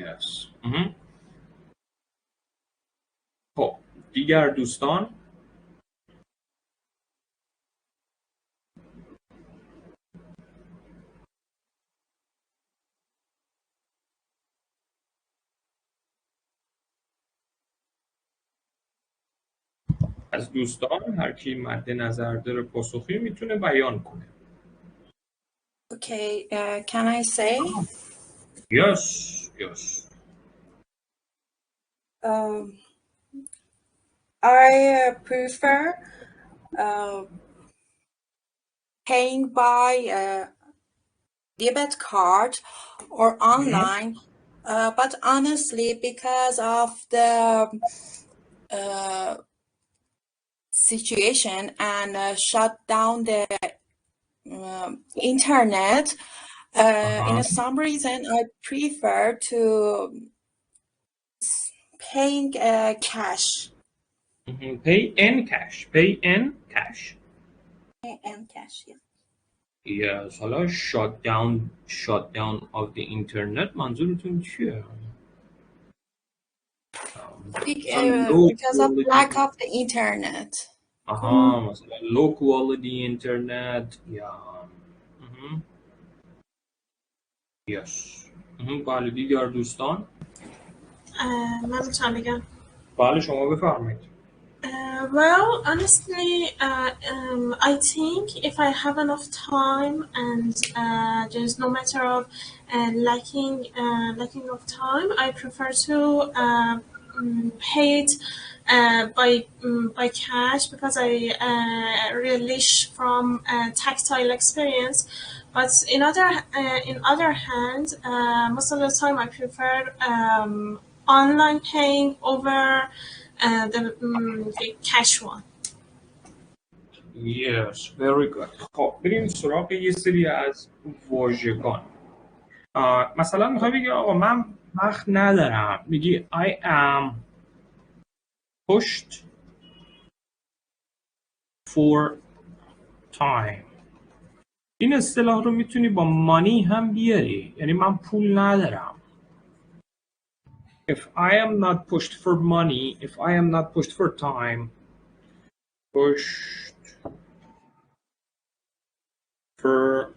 Yes. خب دیگر دوستان؟ از دوستان هر کی مد نظر داره پاسخی میتونه بیان کنه. Okay, can I say? Yes. I prefer paying by debit card or online, but honestly, because of the situation and shut down the internet, in some reason I prefer to paying cash. Pay in cash. Pay in cash. Yeah. Yes. حالا shut down of the internet منظورتون چیه؟ Because of lack of the internet. مثلا low quality internet. Yes. بله دیگر دوستان؟ من میتونم بگم. بله شما بفرمایید. Well, honestly, I think if I have enough time and there's no matter of lacking of time, I prefer to pay it by cash because I relish from tactile experience. But in other hand, most of the time I prefer online paying over the cash one. Yes, very good. خب بریم سراغ یه سری از واژگان. مثلا میخوای بگی آقا من وقت ندارم، میگی I am pushed for time. این اصطلاح رو میتونی با money هم بیاری، یعنی من پول ندارم. If I am not pushed for money, if I am not pushed for time, pushed for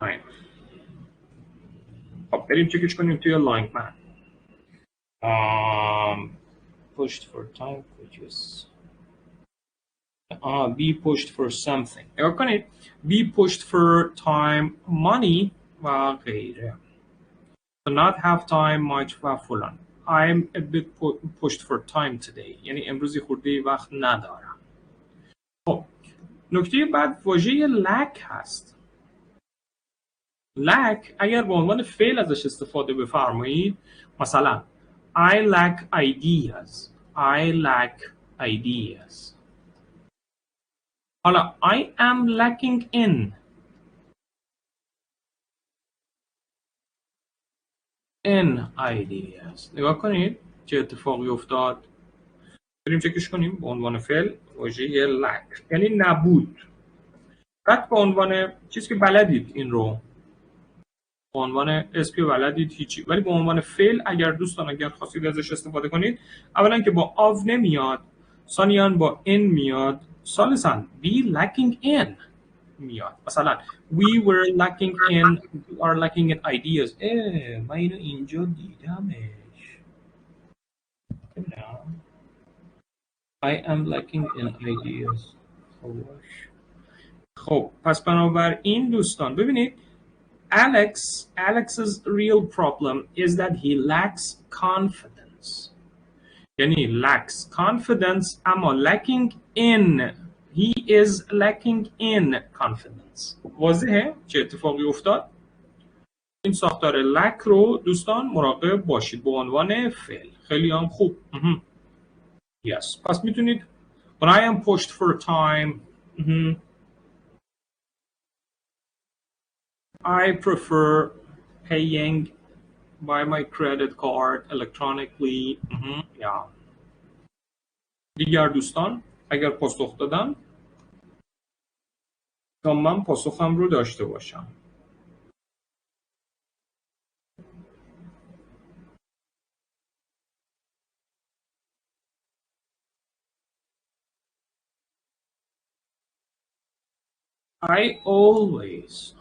time. خب بریم چکش کنیم توی لانگ من. Pushed for time purchase. Be pushed for something. نگاه کنید. Be pushed for time, money و غیره. To not have time much و فلان. I'm a bit pushed for time today. یعنی امروزی خورده وقت ندارم. خب نکته بعد واژه lack هست. lack اگر به عنوان فعل ازش استفاده بفرمایید، مثلا I lack ideas. I lack ideas. حالا I am lacking in ideas. نگاه کنید چه اتفاقی افتاد. بریم چکش کنیم به عنوان فعل واژه lack یعنی نبود. بعد به عنوان چیزی که بلدید این رو به عنوان اسم که بلدید هیچی، ولی به عنوان فعل اگر دوستان اگر خواستید ازش استفاده کنید، اولا که با آو نمیاد، ثانیاً با in میاد، ثالثاً be lacking in میاد. مثلا we were lacking in, we are lacking in ideas. من اینو اینجا دیدمش. I am lacking in ideas. خب پس بنابراین دوستان ببینید Alex's real problem is that he lacks confidence. یعنی lacks confidence اما lacking in. He is lacking in confidence. واضحه چه اتفاقی افتاد؟ این ساختار lack رو دوستان مراقب باشید به عنوان فعل. خیلی هم خوب. Yes. پس میتونید when I am pushed for time I prefer paying by my credit card electronically. Yeah. دیگر دوستان اگر پاسخ دادن تا من پاسخم رو داشته باشم. I always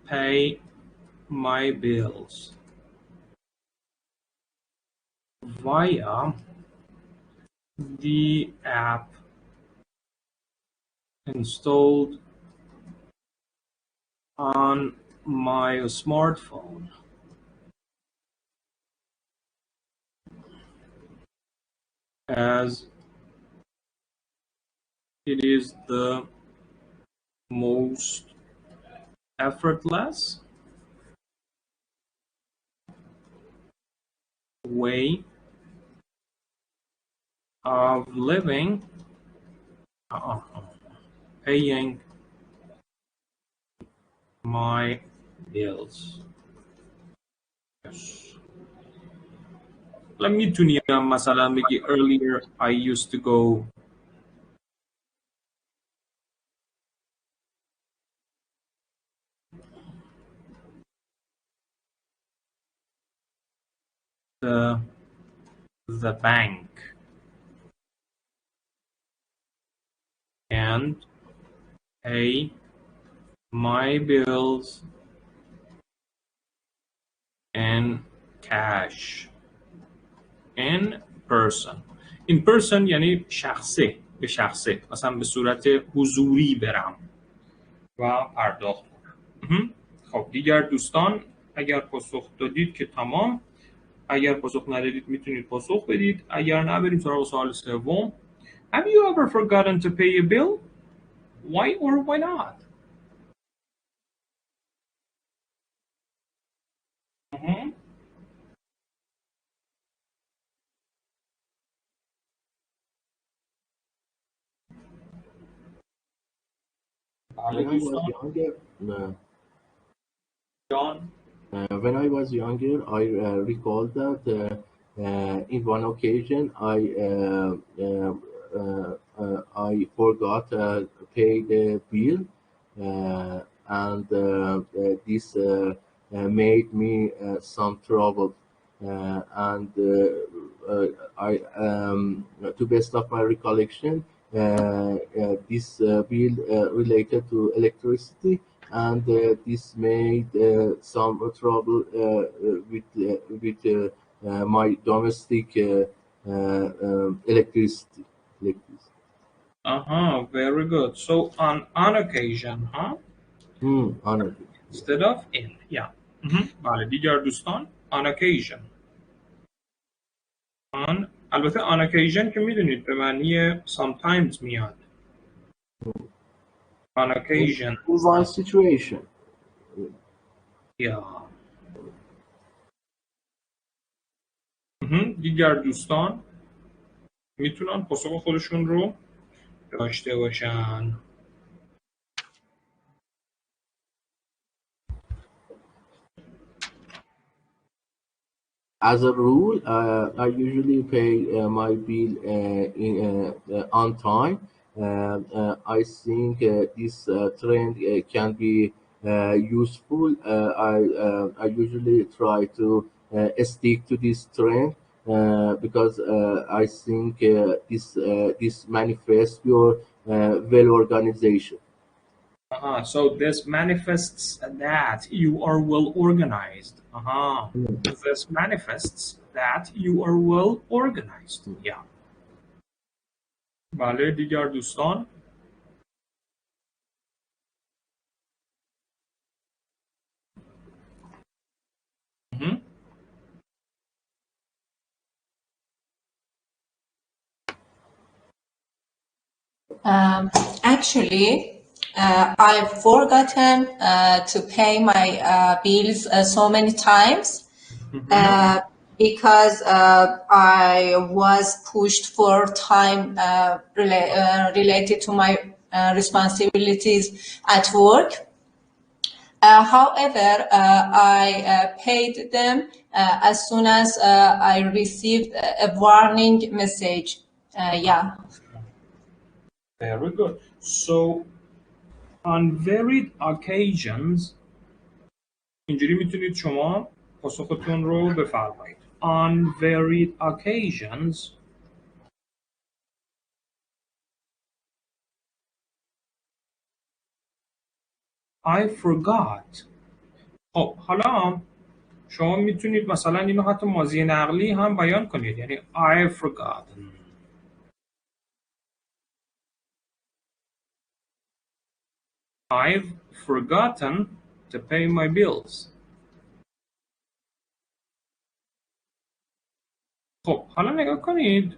pay my bills via the app installed on my smartphone. As it is the most effortless way of living, paying my bills. Yes. میتونیم مثلا بگی earlier I used to go the bank and pay my bills in cash in person. in person یعنی شخصه به شخصه، مثلا به صورت حضوری برم و پرداخت کنم. خب دیگر دوستان اگر پاسخ دادید که تمام، اگر پاسخ ندادید میتونید پاسخ بدید. اگر نه بریم سراغ سوال سوم. Have you ever forgotten to pay a bill? Why or why not? When I was younger, I recall that in one occasion I forgot to pay the bill, and this made me some trouble. And I, to best of my recollection, this bill related to electricity, and this made some trouble with my domestic electricity. Very good. So on occasion, huh? On occasion. Instead of in, yeah. بله دیگر دوستان on occasion. البته on occasion که میدونید به معنی sometimes میاد. On occasion. In one situation. Yeah. دیگر دوستان میتونن پاسخ خودشون رو داشته باشن. As a rule, I usually pay my bill on time. I think this trend can be useful. I usually try to stick to this trend because I think this manifests your well organization. So this manifests that you are well organized. This manifests that you are well organized. Yeah. بله دیگر دوستان. Actually, I've forgotten to pay my bills so many times because I was pushed for time related to my responsibilities at work. However, I paid them as soon as I received a warning message. Yeah. Very good. So, on varied occasions, اینجوری میتونید شما پاسختون رو بفرمایید. On varied occasions, I forgot. خب حالا شما میتونید مثلا اینو حتی ماضی نقلی هم بیان کنید، یعنی I forgot. I've forgotten to pay my bills. خب حالا نگاه کنید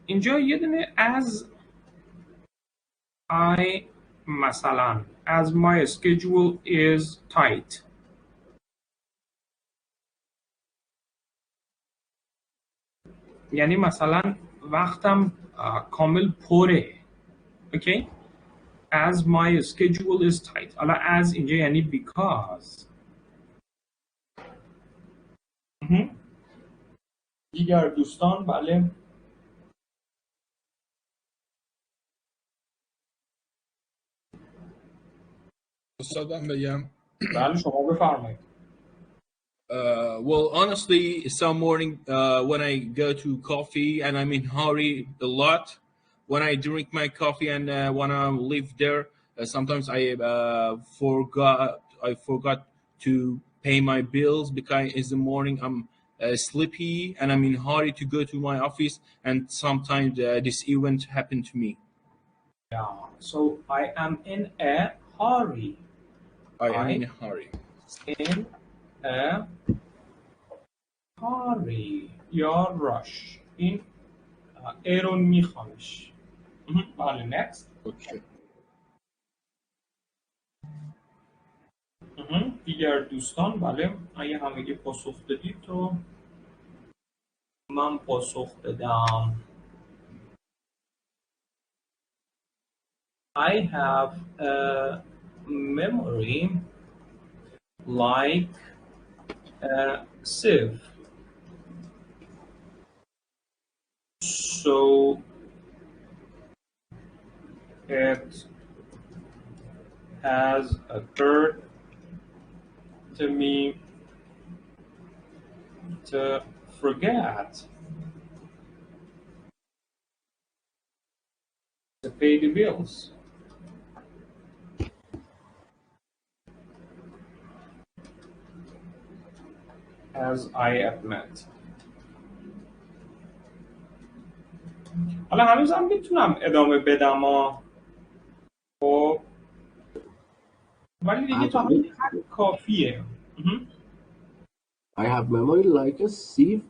اینجا یه دونه از I مثلا as my schedule is tight. یعنی مثلا وقتم کامل پره. اوکی؟ as my schedule is tight. حالا as اینجا یعنی because. دیگر دوستان بله. استادم بگم. بله شما بفرمایید. Well, honestly, some morning when I go to coffee and I'm in hurry a lot, when I drink my coffee and when I live there, sometimes I forgot to pay my bills because in the morning I'm sleepy and I'm in hurry to go to my office, and sometimes this event happened to me. Yeah, so I am in a hurry. I am in a hurry. In a hurry یا rush. این ایرون میخوامش. بله next. Okay. دیگر دوستان بله اگه همگی پاسخ دادید تو من پاسخ بدم. I have a memory like a sieve. So it has occurred to me to forget to pay the bills. As I admit. حالا هنوزم میتونم ادامه بدم خب ولی دیگه تا همین حد کافیه. I have memory like a sieve.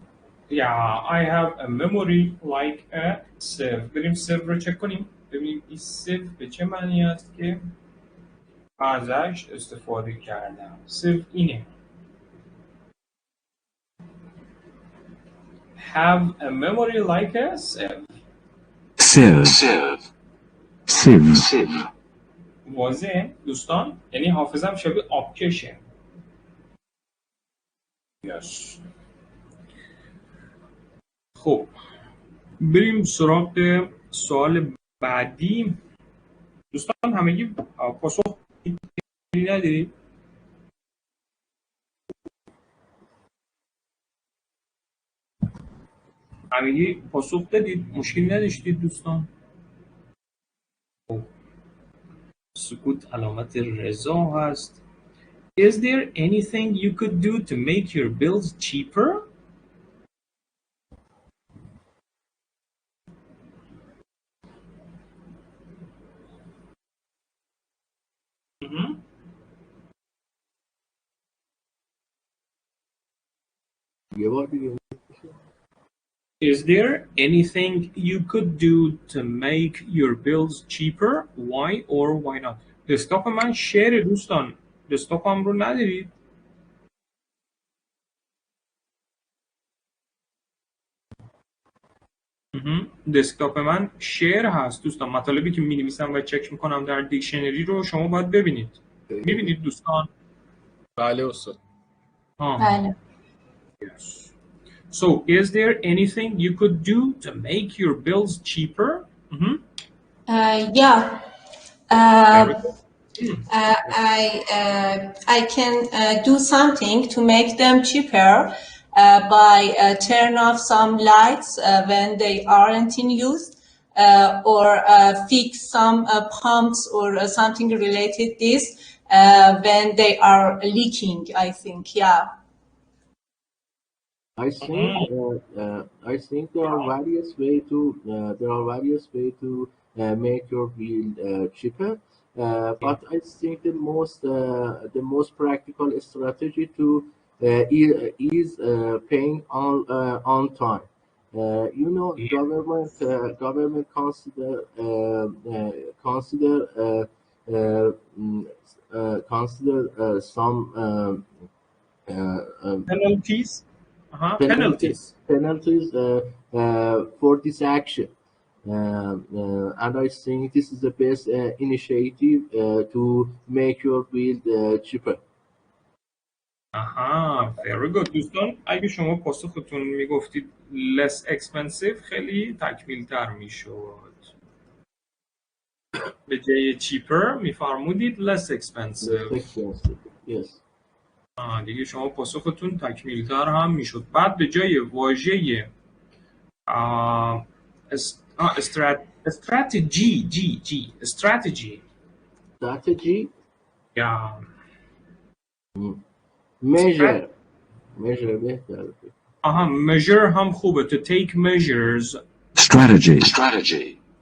Yeah, I have a memory like a sieve. بریم sieve رو چک کنیم ببینیم این sieve به چه معنی است که ازش استفاده کردم. sieve اینه. Have a memory like a sieve. sieve. واضحه دوستان؟ یعنی حافظم شبیه آبکشه. Yes. خب بریم سراغ سوال بعدی. دوستان همگی پاسخ ندارید؟ همگی پاسخ دادید؟ مشکلی نداشتید دوستان؟ سکوت علامت رضا هست. Is there anything you could do to make your bills cheaper? Is there anything you could do to make your bills cheaper? Why or why not? دسکتاپ من شیر دوستان. دسکتاپم رو ندارید؟ دسکتاپ من شیر هست دوستان. مطالبی که می نویسم و چک میکنم در دیکشنری رو شما باید ببینید. میبینید دوستان؟ بله استاد. بله. Yes. So, is there anything you could do to make your bills cheaper? Yeah. I can do something to make them cheaper by turn off some lights when they aren't in use. or fix some pumps or something related this when they are leaking, I think. Yeah. I think there are various way to make your wheel cheaper. But I think the most practical strategy to is paying on time. Government consider some penalties. Penalties for this action. And I think this is the best initiative to make your build cheaper. very good. دوستان اگه شما پاسختون میگفتید less expensive خیلی تکمیل تر میشد. به جای cheaper میفرمودید less expensive. Yes. دیگه شما پاسختون تکمیل تر هم میشد. بعد به جای واژه strategy. Yeah. Measure بهتره. measure هم خوبه. To take measures.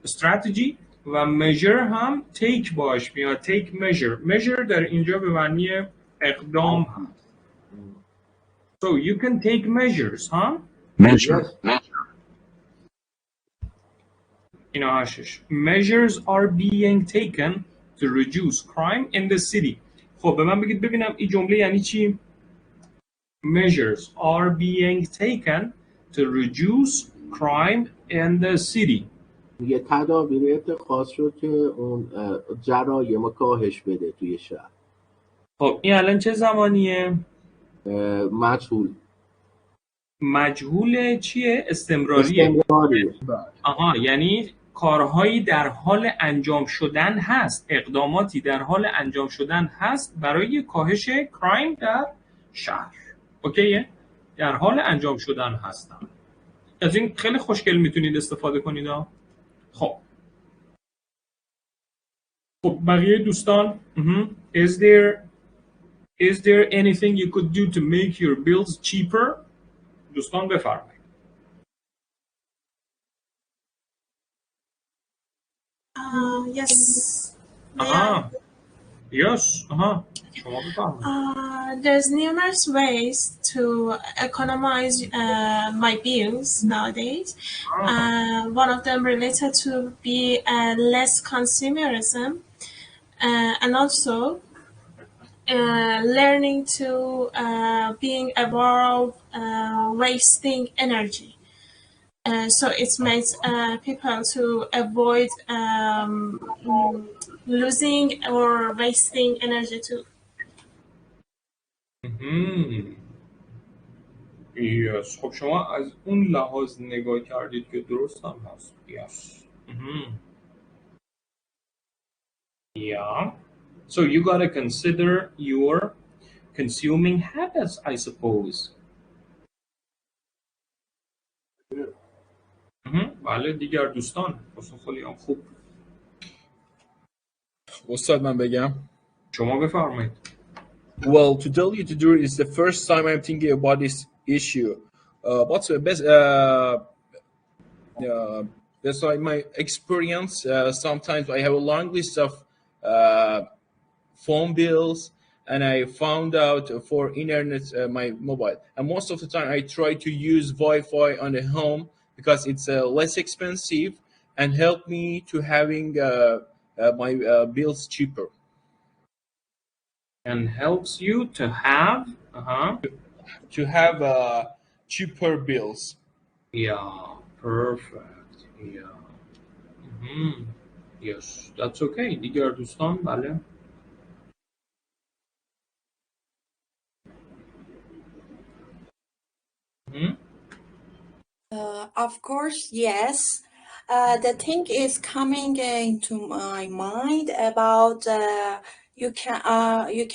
Strategy و measure هم take باش میاد. take measure در اینجا به معنی اقدام هست. So you can take measures, huh? Measure. اینو هاشش. Measures are being taken to reduce crime in the city. خب به من بگید ببینم این جمله یعنی چی؟ Measures are being taken to reduce crime in the city. یه تدابیر اتخاذ شد که اون جرایم کاهش بده توی شهر. خب این الان چه زمانیه؟ مجهول چیه؟ استمراریه. یعنی کارهایی در حال انجام شدن هست، اقداماتی در حال انجام شدن هست برای کاهش کرایم در شهر. اوکیه؟ در حال انجام شدن هستن. از این خیلی خوشگل میتونید استفاده کنید ها. خب بقیه دوستان Is there anything you could do to make your bills cheaper? دوستان بفرمایید. Yes. شما بفرمایید. There's numerous ways to economize my bills nowadays. One of them related to be less consumerism, and also learning to being aware of wasting energy. So it makes people to avoid losing or wasting energy too. Yes. خب شما از اون لحاظ نگاه کردید که درست هم هست. Yes. Yeah. So you gotta consider your consuming habits, I suppose. بله دیگر دوستان خیلی هم خوب. استاد من بگم؟ شما بفرمایید. Well, to tell you the truth, it's the first time I'm thinking about this issue. What's the best? That's like my experience. Sometimes I have a long list of phone bills, and I found out for internet my mobile. And most of the time, I try to use Wi-Fi on the home because it's less expensive and help me to having my bills cheaper. And helps you to have cheaper bills. Yeah, perfect. Yeah. Yes, that's okay. دیگر دوستان بله. Of course, yes. The thing is coming into my mind about you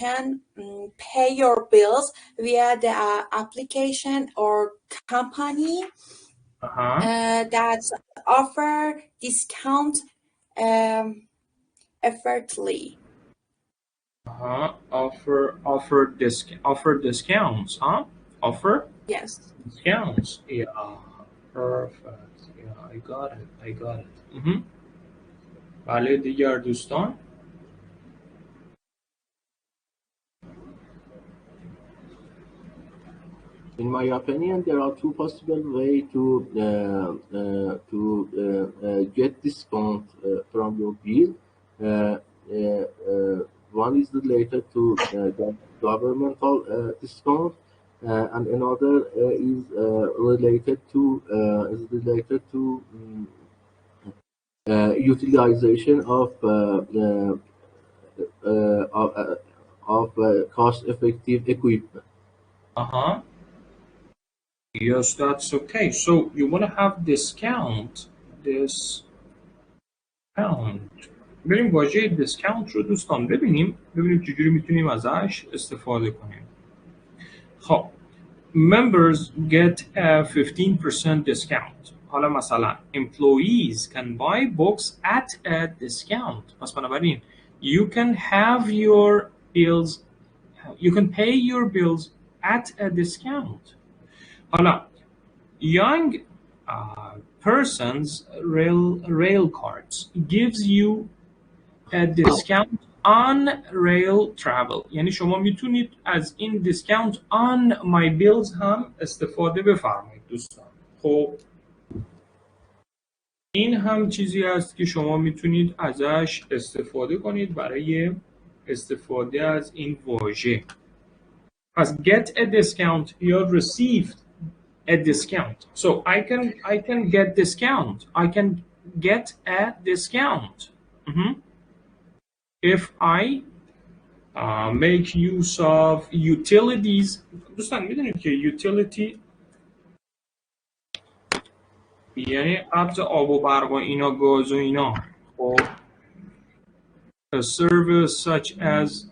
can pay your bills via the application or company. that offer discount effortlessly. Offer discounts, huh? Offer Yes. discounts. Yeah, perfect. Yeah, I got it. بله دیگر دوستان. In my opinion, there are two possible ways to get discount from your bill. One is related to governmental discount, and another is related to utilization of cost-effective equipment. Yes, that's okay. So you want to have discount. بریم واژه دیسکاونت رو دوستان ببینیم چجوری میتونیم ازش استفاده کنیم. خب members get a 15% discount. حالا مثلا employees can buy books at a discount. پس بنابراین you can pay your bills at a discount. حالا young person's rail cards gives you a discount on rail travel. یعنی شما میتونید از این discount on my bills هم استفاده بفرمایید دوستان. خب این هم چیزی است که شما میتونید ازش استفاده کنید برای استفاده از این واژه. پس get a discount یا received a discount. So I can get discount. I can get a discount. If I make use of utilities. دوستان میدونید که utility یعنی قبض آب و برق و اینا، گاز و اینا. خب a service such as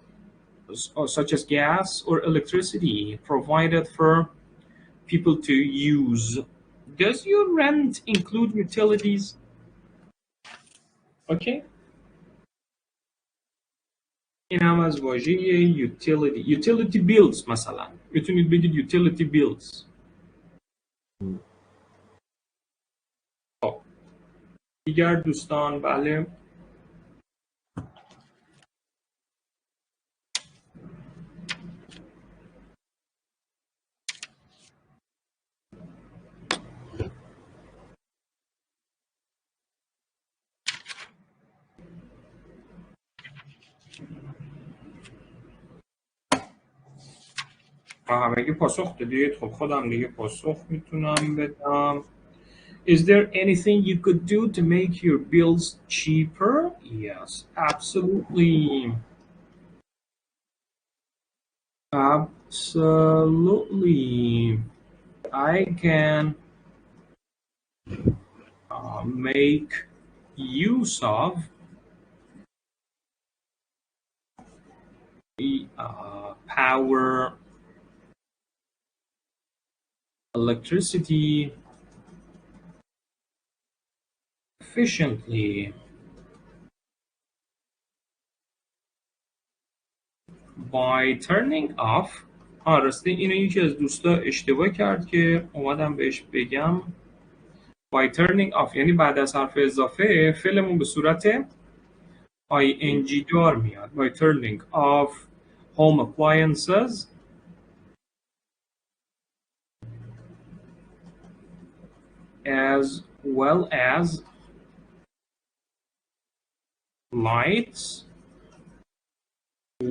gas or electricity provided for people to use. Does your rent include utilities? Okay. این هم از واژه utility bills مثلا میتونید بگید utility bills. خب دیگر دوستان بله همگی پاسخ دادید. خب خودم دیگه پاسخ میتونم بدم. Is there anything you could do to make your bills cheaper? Yes, absolutely. Absolutely. I can make use of power, electricity efficiently. By turning off. راسته اینو یکی از دوستا اشتباه کرد که اومدم بهش بگم. By turning off یعنی بعد از حرف اضافه فعلمون به صورت ing دار میاد. By turning off home appliances as well as lights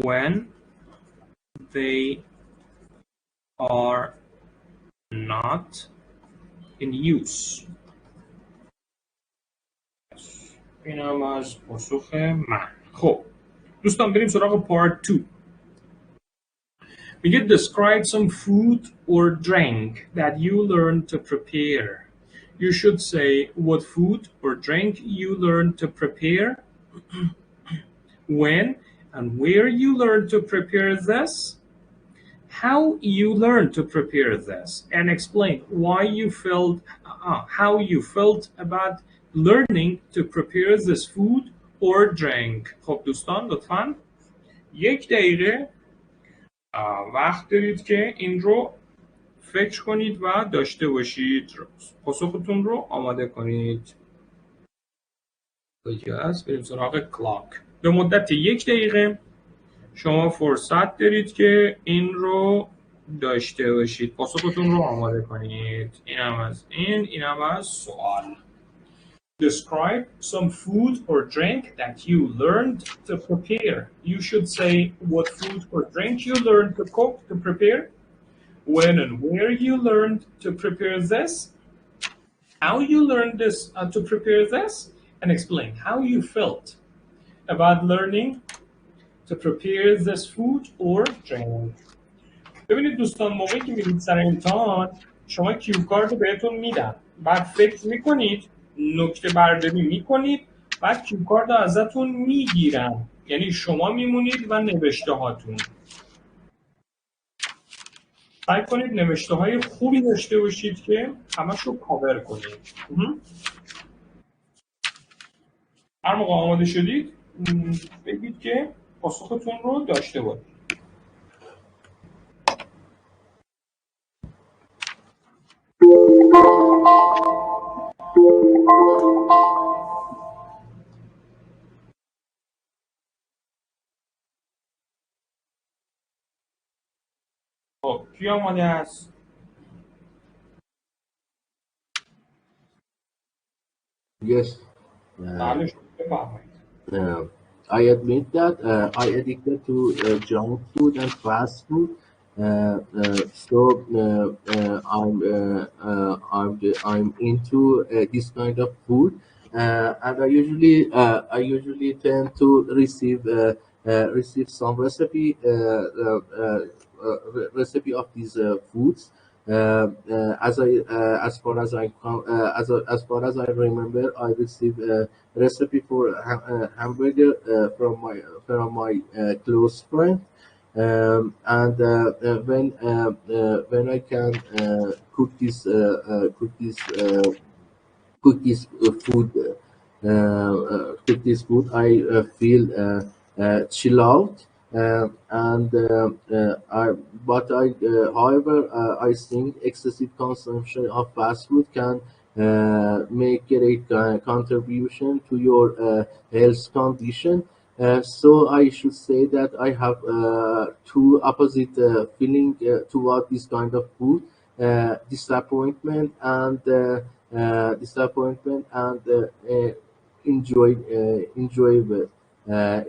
when they are not in use. این هم از پاسخ من. خب دوستان بریم سراغ part 2. میگه describe some food or drink that you learned to prepare. You should say what food or drink you learned to prepare, when and where you learned to prepare this, how you learned to prepare this and explain why you felt how you felt about learning to prepare this food or drink. خب دوستان لطفاً 1 دقیقه وقت دارید که این رو فکر کنید و داشته باشید. پاسختون رو آماده کنید. کجاست؟ بریم سراغ کلاک. به مدت 1 دقیقه شما فرصت دارید که این رو داشته باشید. پاسختون رو آماده کنید. اینم از اینم از سوال. Describe some food or drink that you learned to prepare. You should say what food or drink you learned to cook, to prepare, when and where you learned to prepare this, how you learned this to prepare this, and explain how you felt about learning to prepare this food or drink. ببینید دوستان، موقعی که میرید سر امتحان شما کیو کارت بهتون میدن، بعد فکر میکنید، نکته برداری میکنید، بعد کیو کارت ازتون میگیرن، یعنی شما میمونید و نوشته هاتون. سعی کنید نوشته های خوبی داشته باشید که همش رو کاور کنید. هر موقع آماده شدید بگید که پاسختون رو داشته باشید. خب کی آماده است؟ Yes. بله بفرمایید. I admit that I addicted to junk food and fast food. So I'm into this kind of food, and I usually tend to receive some recipe of these foods. As far as I remember, I received a recipe for hamburger from my close friend, and when I can cook this food, I feel chill out. However, I think excessive consumption of fast food can make a great contribution to your health condition. So I should say that I have two opposite feeling toward this kind of food: disappointment and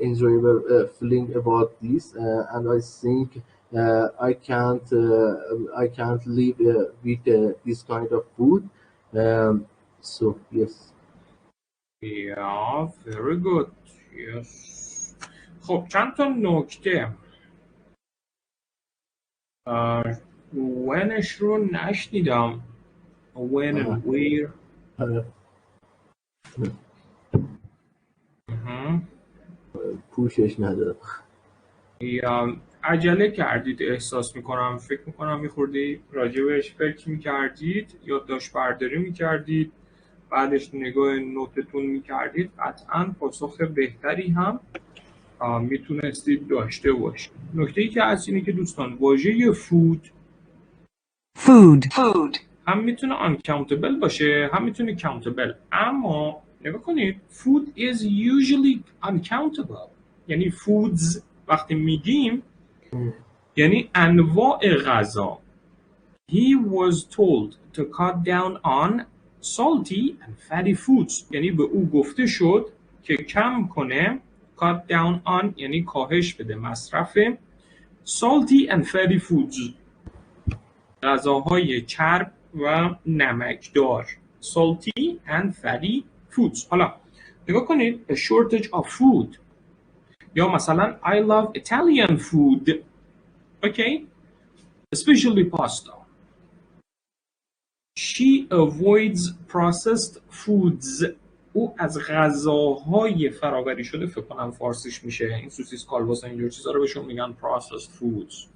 enjoyable feeling about this, and I think I can't live with this kind of food. So yes. Yeah, very good. Yes. خب چند تا نکته. whenش رو نشنیدم. when and where. پوشش ندارم. یا عجله کردید احساس میکنم، فکر میکنم یه خورده راجبش فکر میکردید، یادداشت برداری میکردید، بعدش نگاه نوتتون میکردید، قطعا پاسخ بهتری هم میتونستید داشته باشید. نکته‌ای که هست اینه که دوستان واژه food هم میتونه uncountable باشه، هم میتونه countable، اما نگاه کنید food is usually uncountable. یعنی foods وقتی میگیم یعنی انواع غذا. He was told to cut down on salty and fatty foods. یعنی به او گفته شد که کم کنه. cut down on یعنی کاهش بده مصرف salty and fatty foods، غذاهای چرب و نمکدار. salty and fatty foods. حالا نگاه کنید a shortage of food، یا مثلا I love Italian food. Okay, especially pasta. She avoids processed foods. او از غذاهای فرآوری شده، فکر کنم فارسیش میشه این سوسیس کالباس اینجور چیزا رو بهشون میگن processed foods.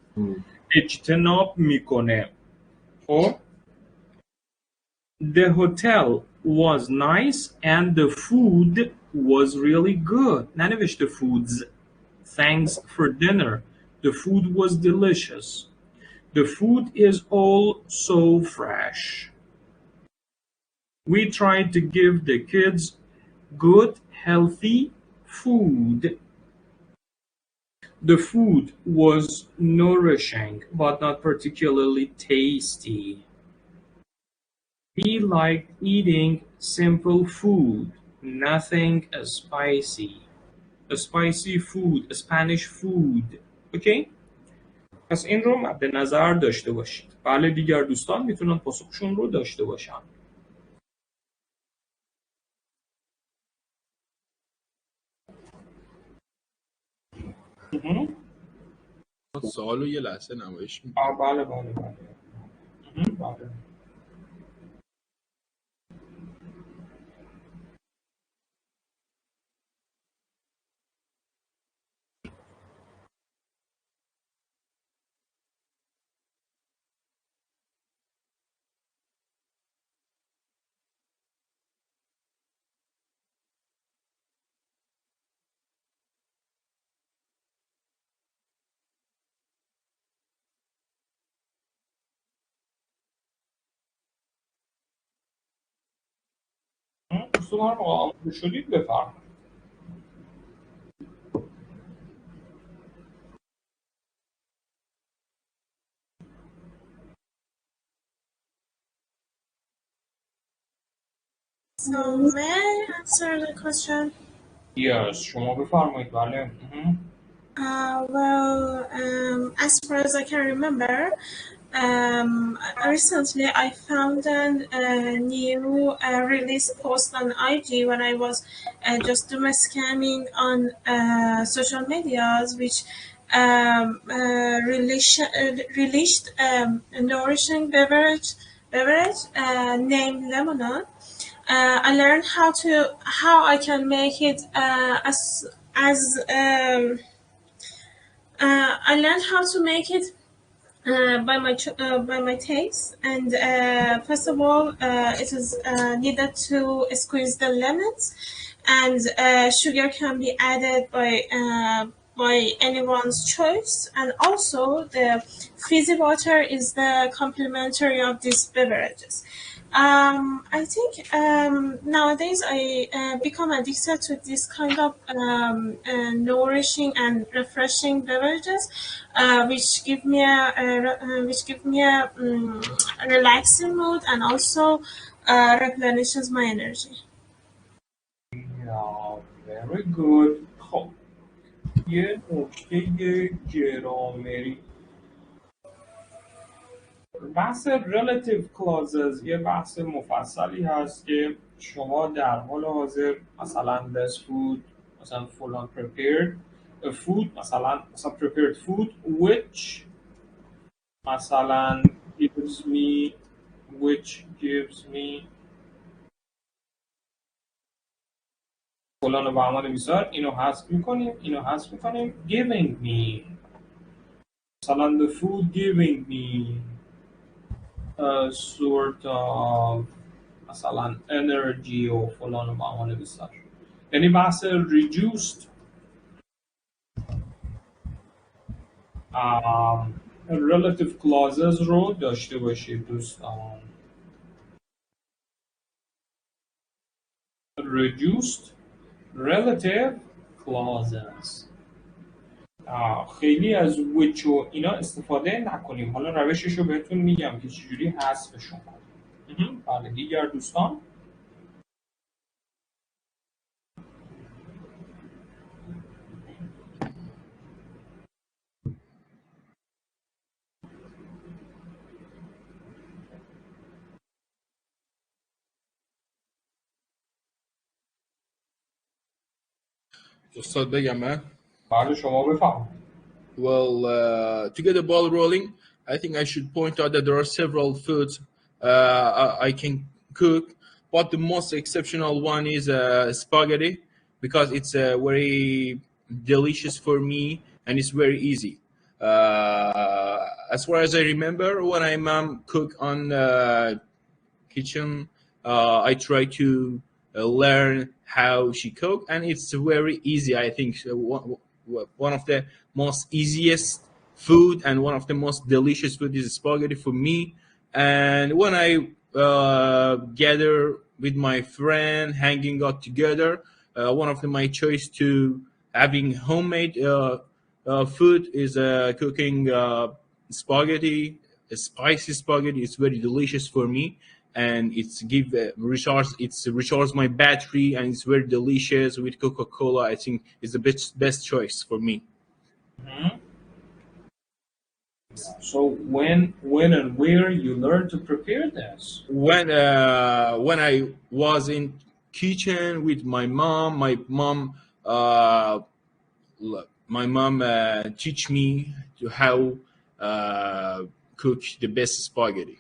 اجتناب میکنه. خب The hotel was nice and the food was really good. ننوشته foods. Thanks for dinner. The food was delicious. The food is all so fresh. We tried to give the kids good, healthy food. The food was nourishing, but not particularly tasty. We liked eating simple food, nothing spicy. A spicy food, a Spanish food. Okay? پس این رو مد نظر داشته باشید. بله دیگر دوستان میتونن پاسخشون رو داشته باشن. سوالو یه لحظه نمایش میدم. بله بله بله. بله. دوستان آموزش شدید بفرمایید. So may I answer the question? Yes, شما بفرمایید. بله. As far as I can remember, recently I found a new release post on IG when I was just doom scamming on social medias, which released a nourishing beverage named lemonade. I learned how I can make it I learned how to make it by my taste, and first of all, it is needed to squeeze the lemons, and sugar can be added by anyone's choice, and also the fizzy water is the complementary of these beverages. I think nowadays I become addicted to this kind of nourishing and refreshing beverages, which give me a relaxing mood, and also replenishes my energy. Yeah, very good. خب یه نکته گرامری، بحث relative clauses یه بحث مفصلی هست که شما در حال حاضر مثلا this food مثلا فلان prepared a food مثلا prepared food which مثلا gives me فلان و بهمان بیزار، اینو حذف میکنیم giving me مثلا the food giving me a sort of مثلا energy و فلان و بهمان بیزار. یعنی بحث reduced relative clauses رو داشته باشید دوستان. reduced relative clauses. خیلی از which و اینا استفاده نکنیم. حالا روشش رو بهتون میگم که چجوری حذفشون کنیم. بله دیگر دوستان. استاد بگم من؟ بله شما بفرمایید. Well, to get the ball rolling, I think I should point out that there are several foods I can cook, but the most exceptional one is spaghetti, because it's very delicious for me and it's very easy. as far as I remember, when my mom cook on kitchen, I try to learn how she cook, and it's very easy. I think one of the most easiest food and one of the most delicious food is spaghetti for me. And when I gather with my friend, hanging out together, one of my choice to having homemade food is cooking spaghetti. Spicy spaghetti is very delicious for me, and it's give recharge my battery, and it's very delicious with Coca-Cola. I think it's the best choice for me. Mhm. So when and where you learn to prepare this? When I was in kitchen with my mom, my mom teach me to how cook the best spaghetti.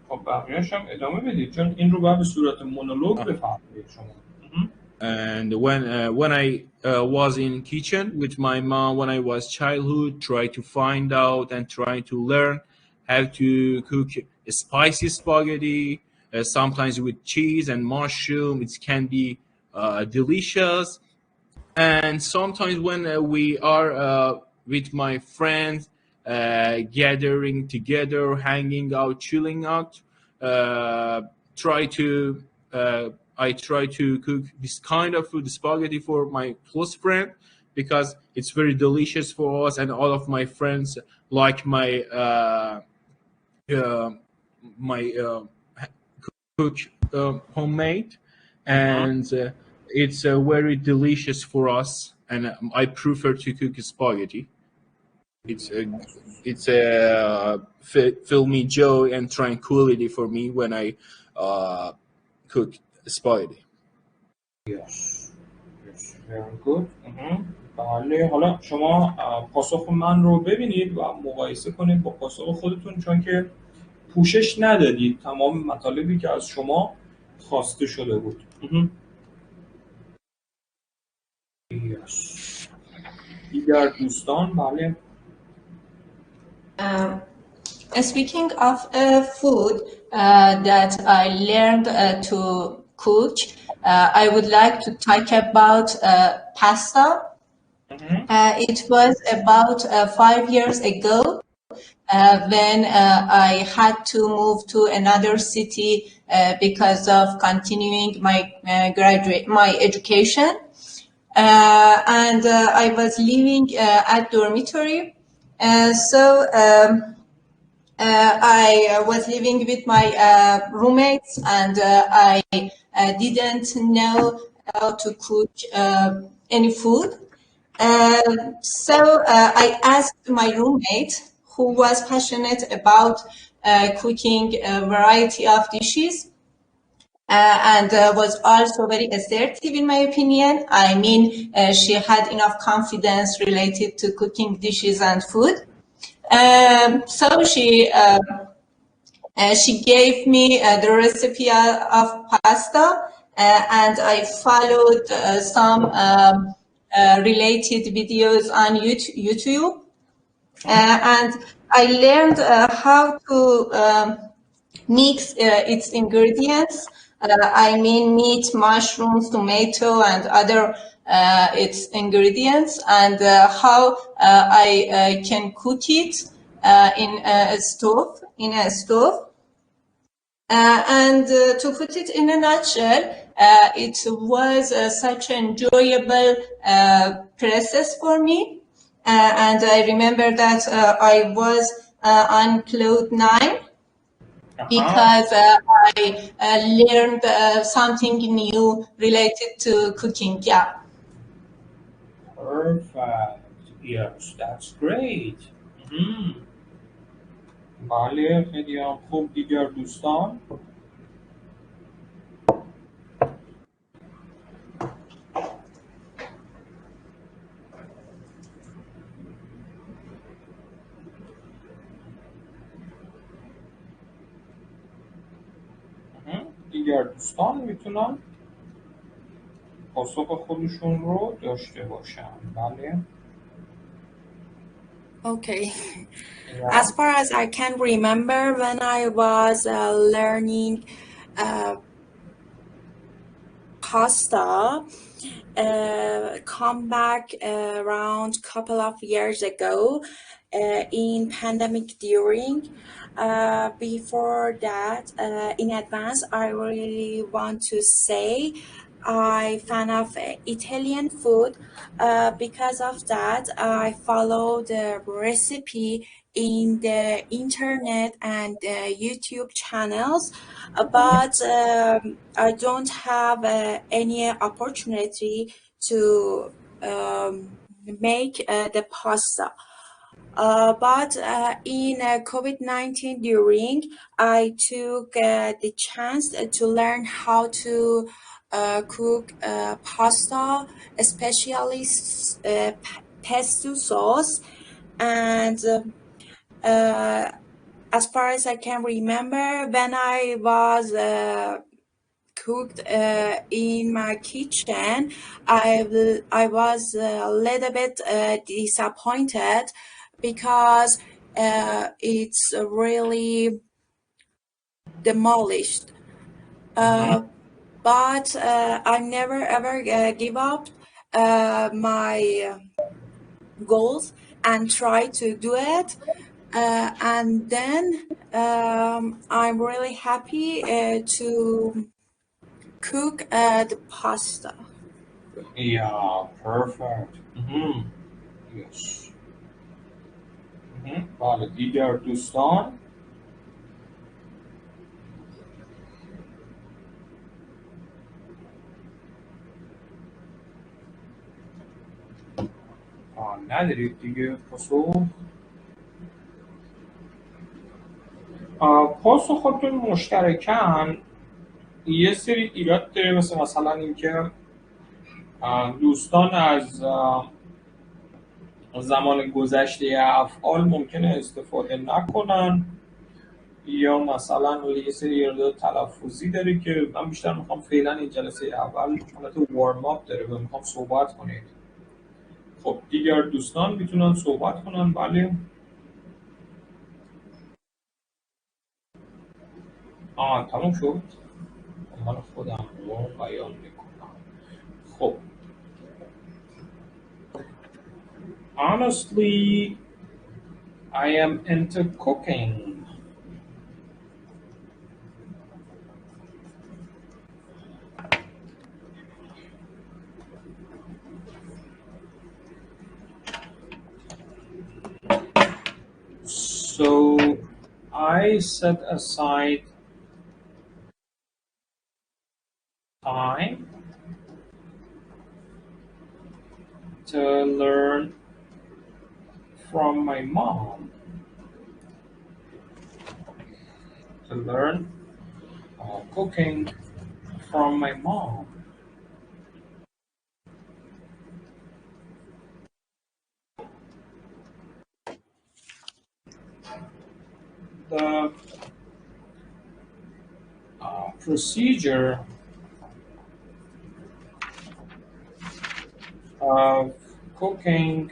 خب بقیه‌اش هم ادامه بدید چون این رو باید به صورت مونولوگ بفرمایید شما. And when I was in kitchen with my mom when I was childhood, try to find out and try to learn how to cook spicy spaghetti. Sometimes with cheese and mushroom, it can be delicious. And sometimes when we are with my friends, gathering together, hanging out, chilling out, I try to cook this kind of food, spaghetti, for my close friend because it's very delicious for us, and all of my friends like my cook homemade, and it's very delicious for us. And I prefer to cook spaghetti. It's fill me joy and tranquility for me when I cook spaghetti. Yes, very good. بله، حالا شما پاسخ من رو ببینید و مقایسه کنید با پاسخ خودتون، چون که پوشش ندادید تمام مطالبی که از شما خواسته شده بود. Yes. دیگر دوستان، بله. Speaking of food that I learned to cook, I would like to talk about pasta. It was about 5 years ago when I had to move to another city because of continuing my education. And I was living at dormitory. I was living with my roommates, and I didn't know how to cook any food. So I asked my roommate, who was passionate about cooking a variety of dishes, and was also very assertive in my opinion. I mean, she had enough confidence related to cooking dishes and food. So she gave me the recipe of pasta, and I followed some related videos on YouTube, and I learned how to mix its ingredients. I mean, meat, mushrooms, tomato, and other its ingredients, and how I can cook it in a stove. And to put it in a nutshell, it was such an enjoyable process for me. And I remember that I was on cloud 9 because I learned something new related to cooking. Yeah. Perfect. Yes, that's great. بله، خیلی هم خوب. دیگر دوستان. دیگر دوستان میتونن پاسخ خودشون رو داشته باشن. بله. Okay. Yeah. As far as I can remember, when I was learning pasta, come back around couple of years ago in pandemic during. Before that, in advance, I really want to say I fan of Italian food. Because of that, I follow the recipe in the internet and YouTube channels, but I don't have any opportunity to make the pasta. But in COVID-19 during, I took the chance to learn how to cook pasta, especially pesto sauce. And as far as I can remember, when I was cooked in my kitchen, I was a little bit disappointed because it's really demolished. But I never ever give up my goals and try to do it. And then I'm really happy to cook the pasta. Yeah, perfect. Yes. بله، دیگر دوستان. ندارید دیگه پاسخ؟ پاسخاتون مشترکن یه سری ایراد داره، مثلا اینکه دوستان از زمان گذشته افعال ممکنه استفاده نکنن، یا مثلا یه سری ایراد تلفظی داره که من بیشتر میخوام فعلا این جلسه اول حالت وارم آپ داره و میخوام صحبت کنید. خب دیگر دوستان میتونن صحبت کنن. بله. تموم شد. من خودم رو بیان میکنم. خب honestly I am into cooking. So I set aside time to learn from my mom, to learn cooking from my mom. The procedure of cooking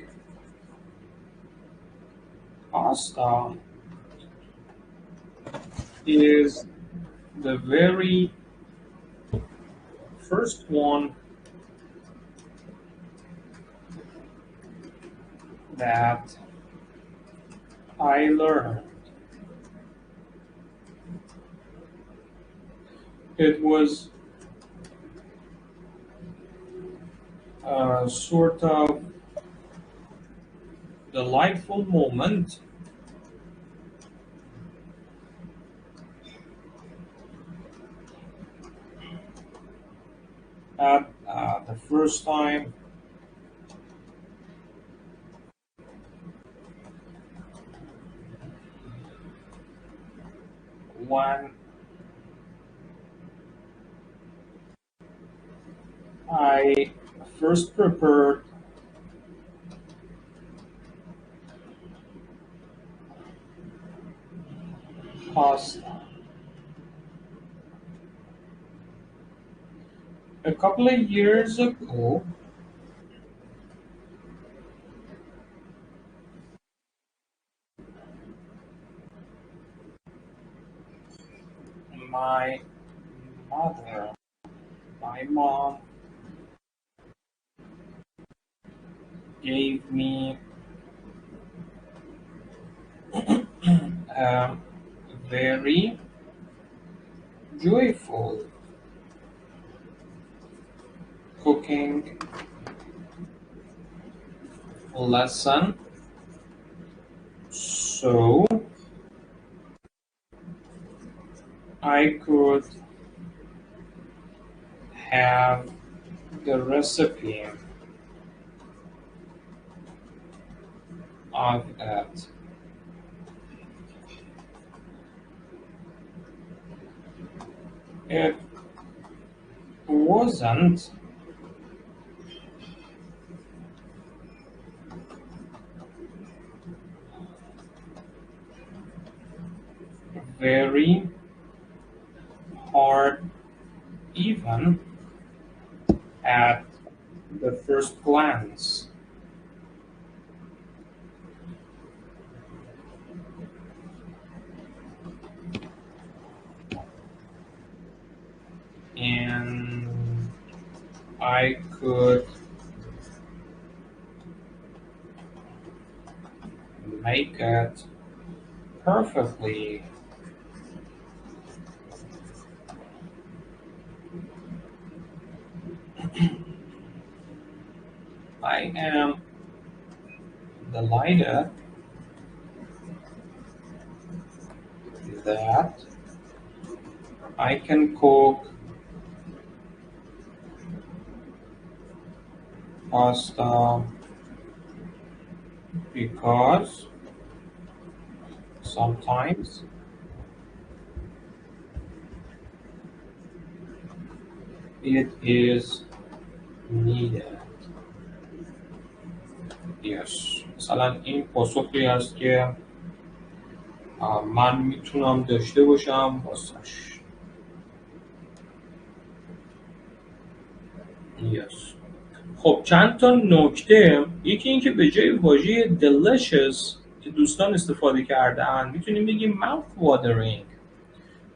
pasta is the very first one that I learned. It was a sort of delightful moment at the first time when I first prepared pasta. A couple of years ago, my mother, my mom gave me a very joyful cooking lesson, so I could have the recipe of it. It wasn't very hard even at the first glance. And I could make it perfectly. I am delighted that I can cook pasta because sometimes it is needed. Yes. مثلا این پاسخی است که من میتونم داشته باشم واسش. Yes. خب چند تا نکته، یکی این که به جای واژه delicious که دوستان استفاده کردن میتونیم بگیم mouth watering،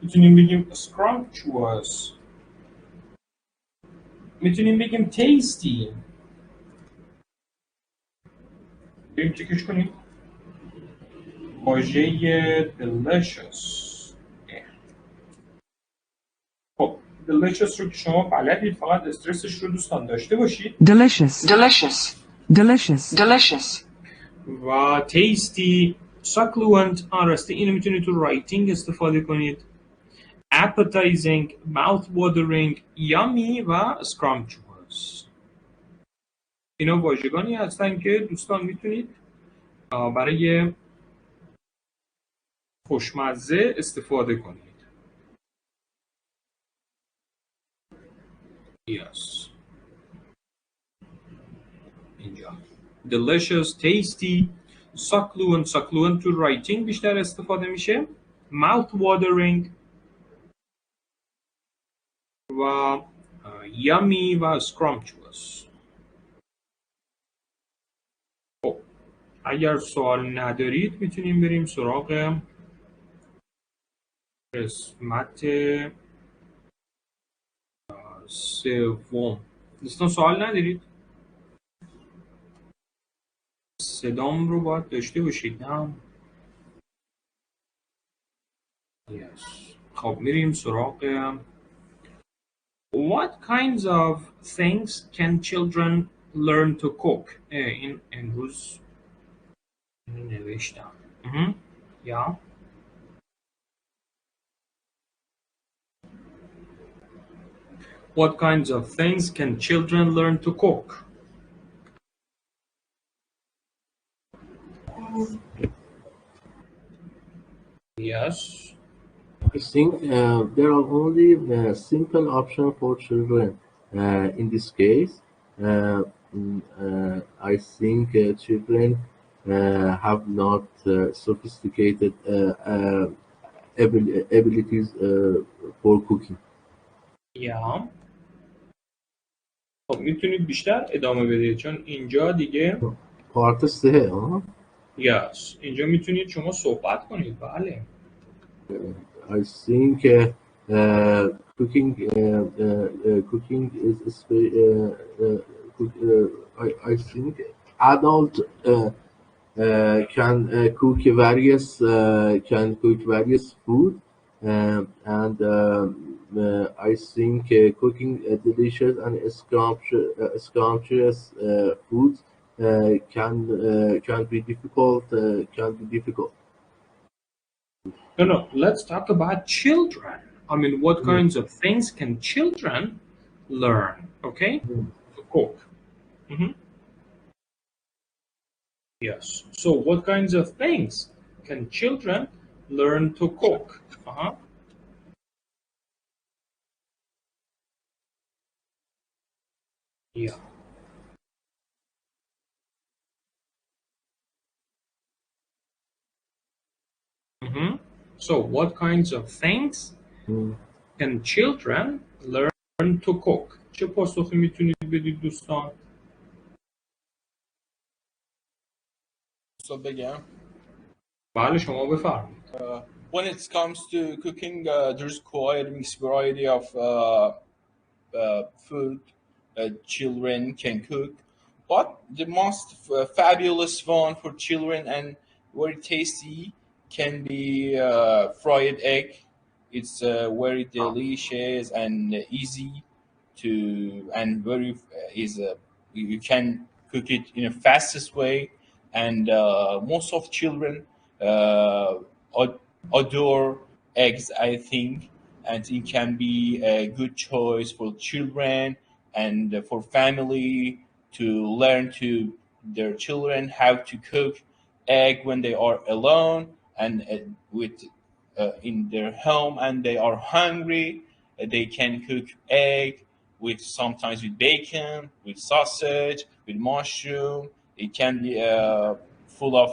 میتونیم بگیم scrumptious، میتونیم بگیم tasty. بریم چکش کنیم واژه delicious. خب delicious رو که شما بلدید، فقط استرسش رو دوستان داشته باشید. delicious delicious delicious delicious و tasty succulent راسته اینو میتونید تو رایتینگ استفاده کنید. appetizing mouth watering yummy و scrumptious. اینا واژگانی هستن که دوستان میتونید برای خوشمزه استفاده کنید. Yes. اینجا delicious, tasty, succulent. succulent تو رایتینگ بیشتر استفاده میشه. mouth watering و yummy و scrumptious. خب اگر سوال ندارید میتونیم بریم سراغ قسمت سوم. دوستان سوال ندارید؟ صدام رو باید داشته باشید نه؟ Yes. خب میریم سراغ What kinds of things can children learn to cook? این امروز نوشتم. یا What kinds of things can children learn to cook? Yes. I think there are only simple options for children. In this case, I think children have not sophisticated abilities for cooking. Yeah. خب میتونید بیشتر ادامه بدید چون اینجا دیگه پارت 3 Yes. اینجا میتونید شما صحبت کنید. بله. I think cooking cooking is I think adult can cook various food, and I think cooking delicious and scrumptious foods can be difficult. No, let's talk about children. I mean, what kinds of things can children learn? Okay, to cook. Yes. So, what kinds of things can children learn to cook? Yeah. So, what kinds of things can children learn to cook? چه پاسخی میتونید بدید دوستان؟ So بگم. بله شما بفرمایید. When it comes to cooking, there's quite a mixed variety of food that children can cook. But the most fabulous one for children and very tasty can be fried egg. It's very delicious and easy to, and very you can cook it in a fastest way. And most of children adore eggs, I think, and it can be a good choice for children and for family to learn to their children how to cook egg when they are alone and with in their home and they are hungry. They can cook egg with sometimes with bacon, with sausage, with mushroom. It can be full of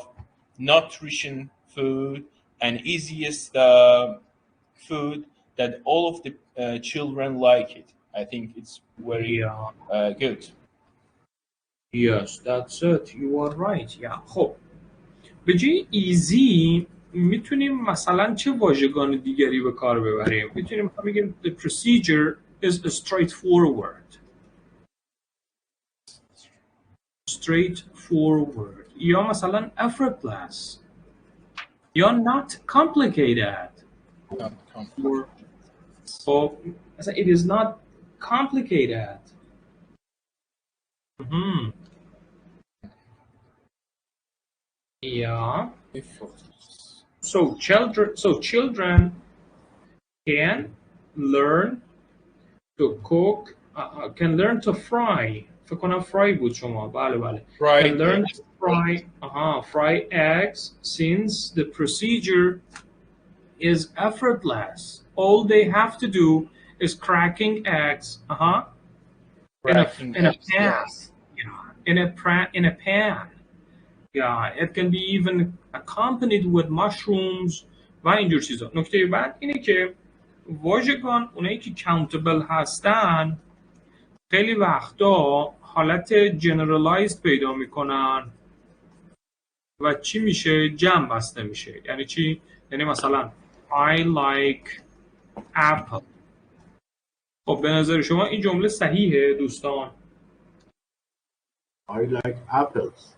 nutrition food and easiest food that all of the children like it. I think it's very good. Yes, that's it. You are right. Yeah. خب به جای easy میتونیم مثلا چه واژگان دیگری به کار ببریم؟ میتونیم بگیم the procedure is straightforward. یا مثلا effortless. یا not complicated. So it is not complicated. Yeah. So children can learn to cook. Can learn to fry. فکر کنم fry بود شما. بله. Can learn to fry eggs since the procedure is effortless. All they have to do is cracking eggs. In a pan. Yeah. In a pan. Yeah, it can be even accompanied with mushrooms و اینجور چیزا. نکته بعد اینه که واژگان اونایی که countable هستن خیلی وقتا حالت generalized پیدا میکنن و چی میشه؟ جمع بسته میشه. یعنی چی؟ یعنی مثلا I like apple. خب به نظر شما این جمله صحیحه دوستان؟ I like apples.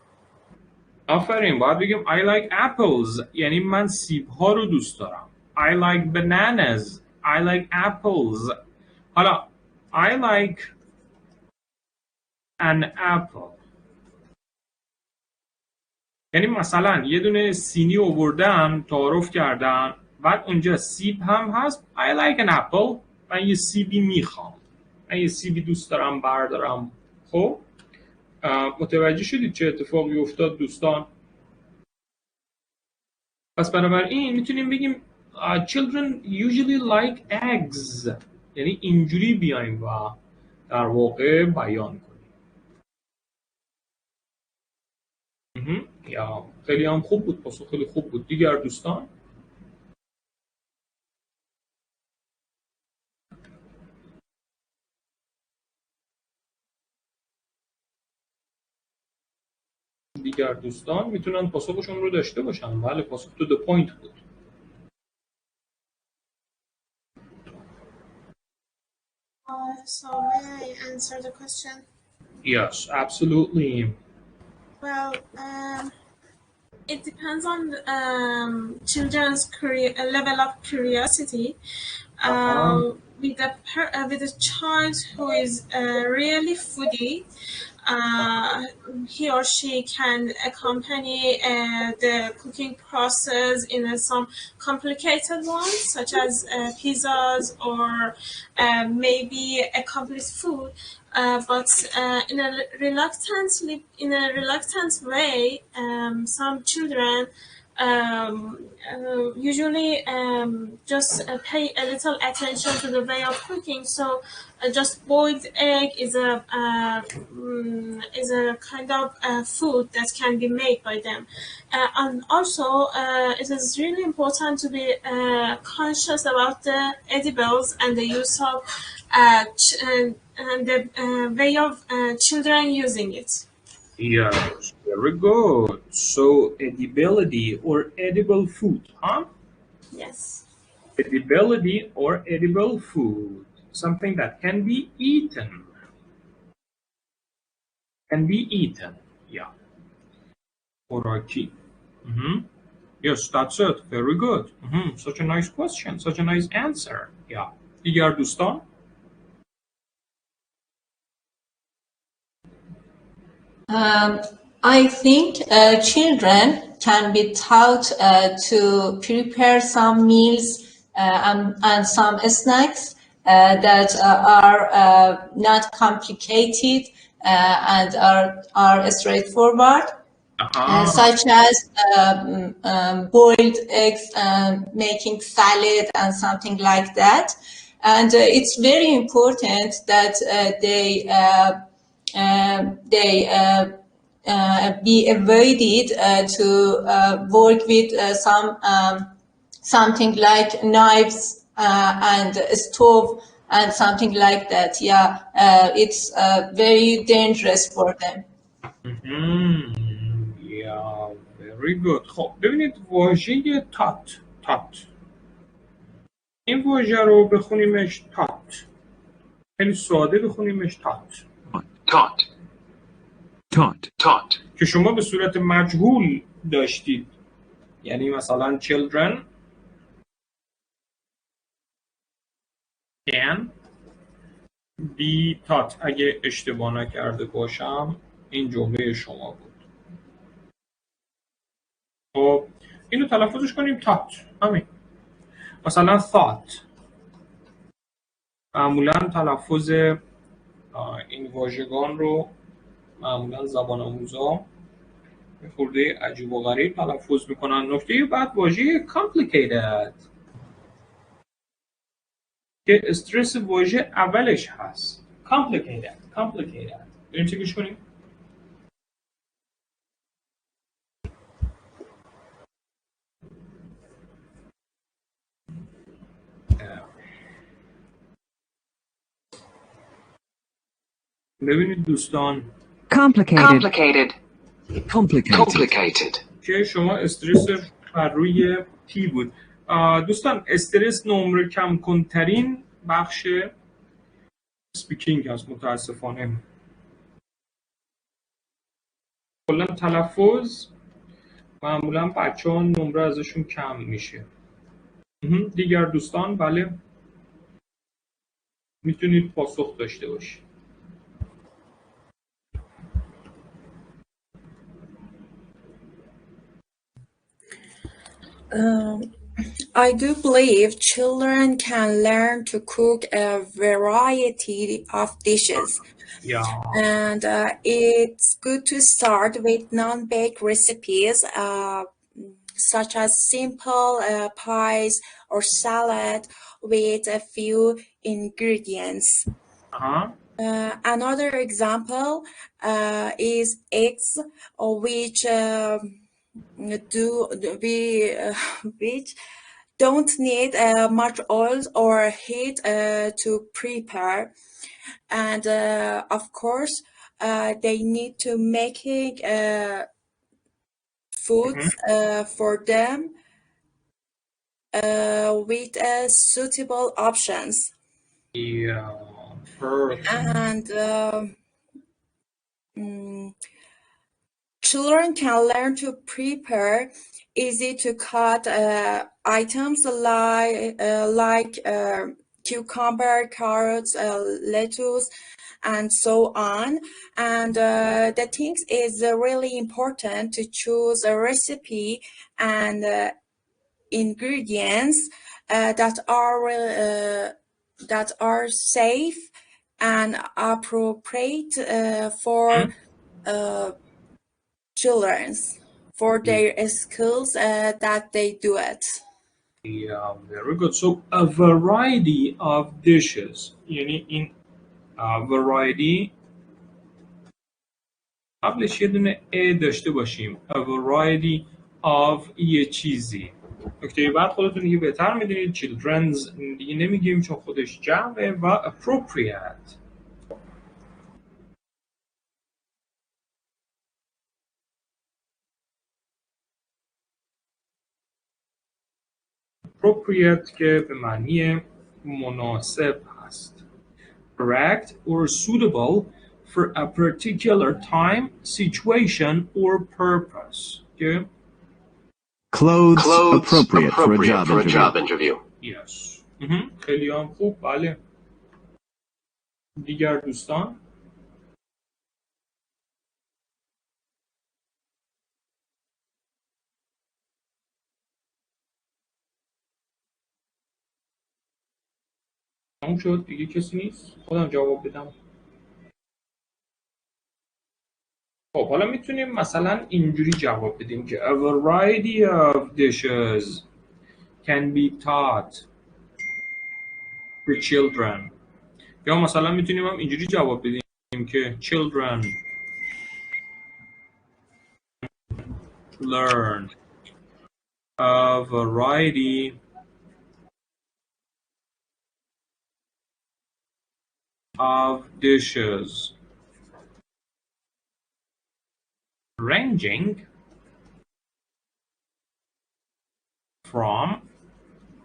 آفرین. باید بگیم I like apples. یعنی من سیب ها رو دوست دارم. I like bananas. I like apples. حالا I like an apple. یعنی مثلا یه دونه سینی آوردن تعارف کردن بعد اونجا سیب هم هست. I like an apple. من یه سیبی میخوام. من یه سیبی دوست دارم بردارم. خب متوجه شدید چه اتفاقی افتاد دوستان؟ پس بنابراین میتونیم بگیم children usually like eggs. یعنی اینجوری بیایم و در واقع بیان کنیم. یا خیلی هم خوب بود. پاسخ خیلی خوب بود. دیگر دوستان؟ دیگر دوستان میتونن پاسخشون رو داشته باشن. بله پاسخ to the point بود. So may I answer the question? Yes, absolutely. Well, it depends on children's level of curiosity. With a child who is really foodie, he or she can accompany the cooking process in some complicated ones, such as pizzas or maybe a complete food. But in a reluctant way, some children usually just pay a little attention to the way of cooking. So just boiled egg is a kind of food that can be made by them. And also, it is really important to be conscious about the edibles and the use of and the way of children using it. Yes, very good. So edibility or edible food, huh? Yes. Edibility or edible food, something that can be eaten. Can be eaten, yeah. خوراکی. Yes, that's it. Very good. Such a nice question. Such a nice answer. Yeah. دیگر دوستان؟ I think children can be taught to prepare some meals and some snacks that are not complicated and are straightforward. Such as boiled eggs, making salad and something like that. And it's very important that they be avoided to work with something like knives and stove and something like that. Yeah, it's very dangerous for them. Yeah, very good. خب ببینید واژه تات این واژه رو بخونیمش تات، خیلی ساده بخونیمش تات که شما به صورت مجهول داشتید، یعنی مثلا children can be taught. اگه اشتباه نکرده باشم این جمله شما بود. خب اینو تلفظش کنیم taught. همین. مثلا thought معمولا تلفظ این واژگان رو معمولا زبان آموزا به خورده عجیب و غریب تلفظ میکنن. نکته بعد واژه complicated که استرس واژه اولش هست. complicated. بریم چکش کنیم. ببینید دوستان complicated که شما استرس بر روی تی بود. دوستان استرس نمره کم کنترین بخش اسپیکینگ هست متاسفانه. کلا تلفظ معمولا بچه ها نمره ازشون کم میشه. دیگر دوستان بله میتونید پاسخ داشته باشید. I do believe children can learn to cook a variety of dishes. Yeah. And it's good to start with non-baked recipes such as simple pies or salad with a few ingredients. Another example is eggs, which which don't need much oil or heat to prepare, and of course they need to making foods for them with suitable options. Yeah, And children can learn to prepare easy to cut items like cucumber, carrots, lettuce, and so on. And the thing is really important to choose a recipe and ingredients that are safe and appropriate for children for their skills that they do it. Yeah, very good. So a variety of dishes. یعنی این variety قبلش یه دونه a داشته باشیم. A variety of یه چیزی. نکته بعد خودتون دیگه بهتر میدونید children's دیگه نمیگیم چون خودش جمعه و appropriate. appropriate که به معنی مناسب هست. Correct or suitable for a particular time, situation or purpose. Okay? Clothes appropriate for a job interview. Yes. خیلی هم خوب. بله. دیگر دوستان؟ تموم شد دیگه کسی نیست؟ خودم جواب بدم. خب حالا میتونیم مثلا اینجوری جواب بدیم که a variety of dishes can be taught for children. یا مثلا میتونیم هم اینجوری جواب بدیم که children learn a variety of dishes ranging from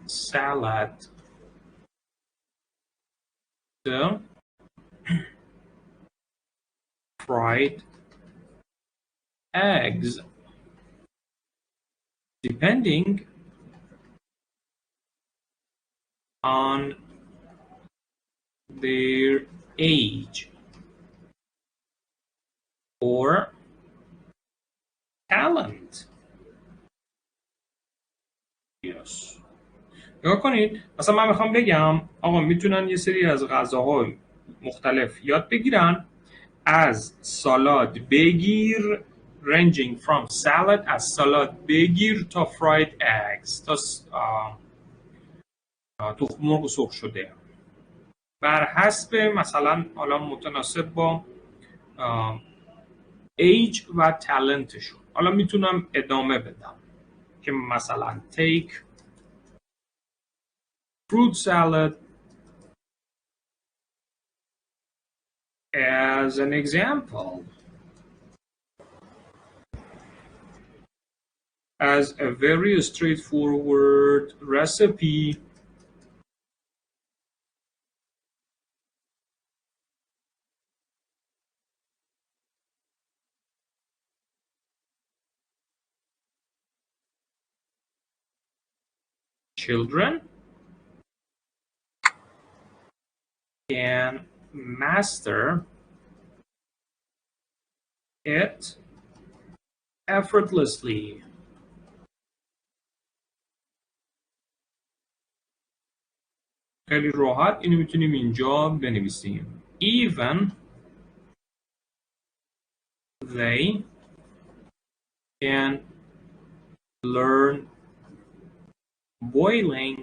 salad to fried eggs, depending on their age or talent. Yes. نگاه کنید مثلا من میخوام بگم آقا میتونن یه سری از غذاهای مختلف یاد بگیرن از سالاد بگیر ranging from salad از سالاد بگیر تا fried eggs تا تخم مرغ سرخ شده بر حسب مثلا حالا متناسب با ایج و تالنتشون. حالا میتونم ادامه بدم که مثلا take fruit salad as an example. As a very straightforward recipe children can master it effortlessly. خیلی راحت اینو میتونیم اینجا بنویسیم. Even they can learn boiling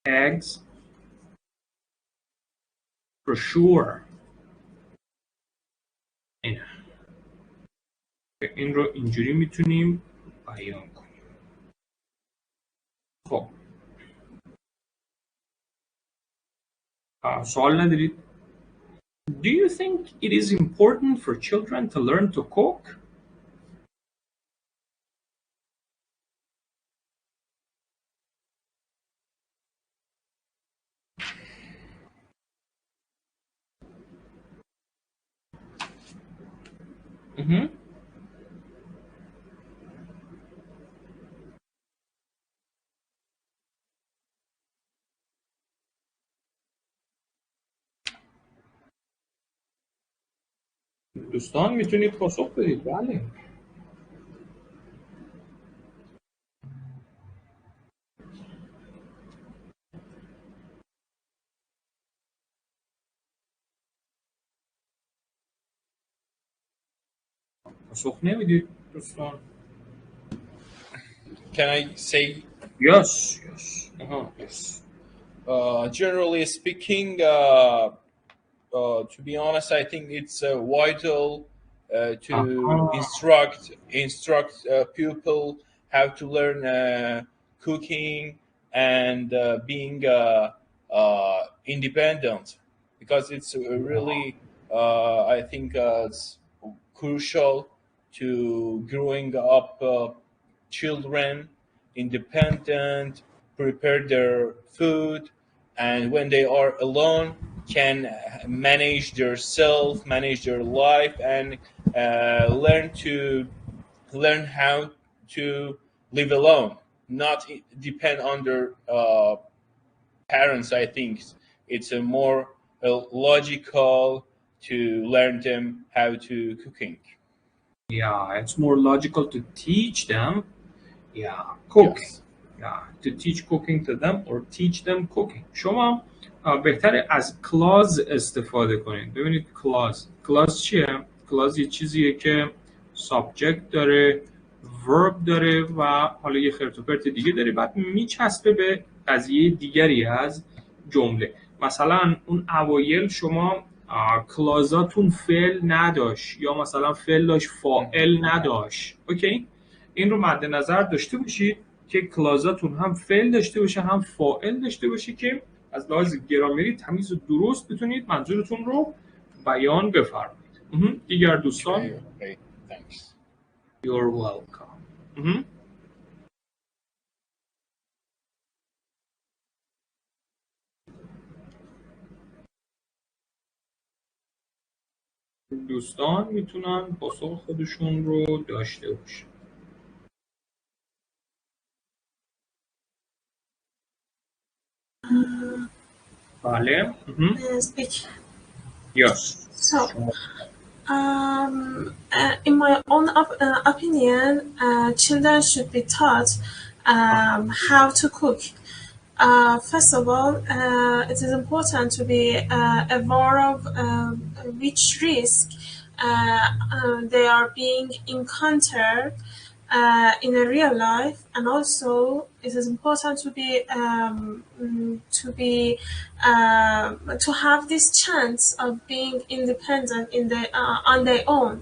eggs for sure. این رو اینجوری میتونیم بیان کنیم. خب سوال ندارید؟ Do you think it is important for children to learn to cook? دوستان میتونید پاسخ بدید. بله. پاسخ نمیدید دوستان. Can I say? Yes. Yes. Generally speaking, to be honest, I think it's vital to instruct people how to learn cooking and being independent, because it's really I think it's crucial to growing up children independent, prepare their food, and when they are alone can manage their self, manage their life, and learn how to live alone, not depend on their parents. I think it's a more logical to learn them how to cooking. Yeah, it's more logical to teach them cooking. Yes. Yeah, to teach cooking to them or teach them cooking. شما بهتره از clause استفاده کنید. ببینید clause چیه؟ clause یه چیزیه که subject داره، verb داره و حالا یه خرت و پرت دیگه داره، بعد میچسبه به قضیه دیگری از جمله. مثلا اون اوایل شما کلازاتون فعل نداشت یا مثلا فعل داشت فاعل نداشت. اوکی؟ این رو مد نظر داشته باشید که کلازاتون هم فعل داشته باشه هم فاعل داشته باشه که از لحاظ گرامری تمیز و درست بتونید منظورتون رو بیان بفرمایید. دیگر دوستان. Okay. Thanks. You're welcome. دوستان میتونن پاسخ خودشون رو داشته باشن. بله. Speak. Yes. So, in my own opinion, children should be taught how to cook. First of all, it is important to be aware of which risk they are being encountered in a real life, and also it is important to have this chance of being independent on their own.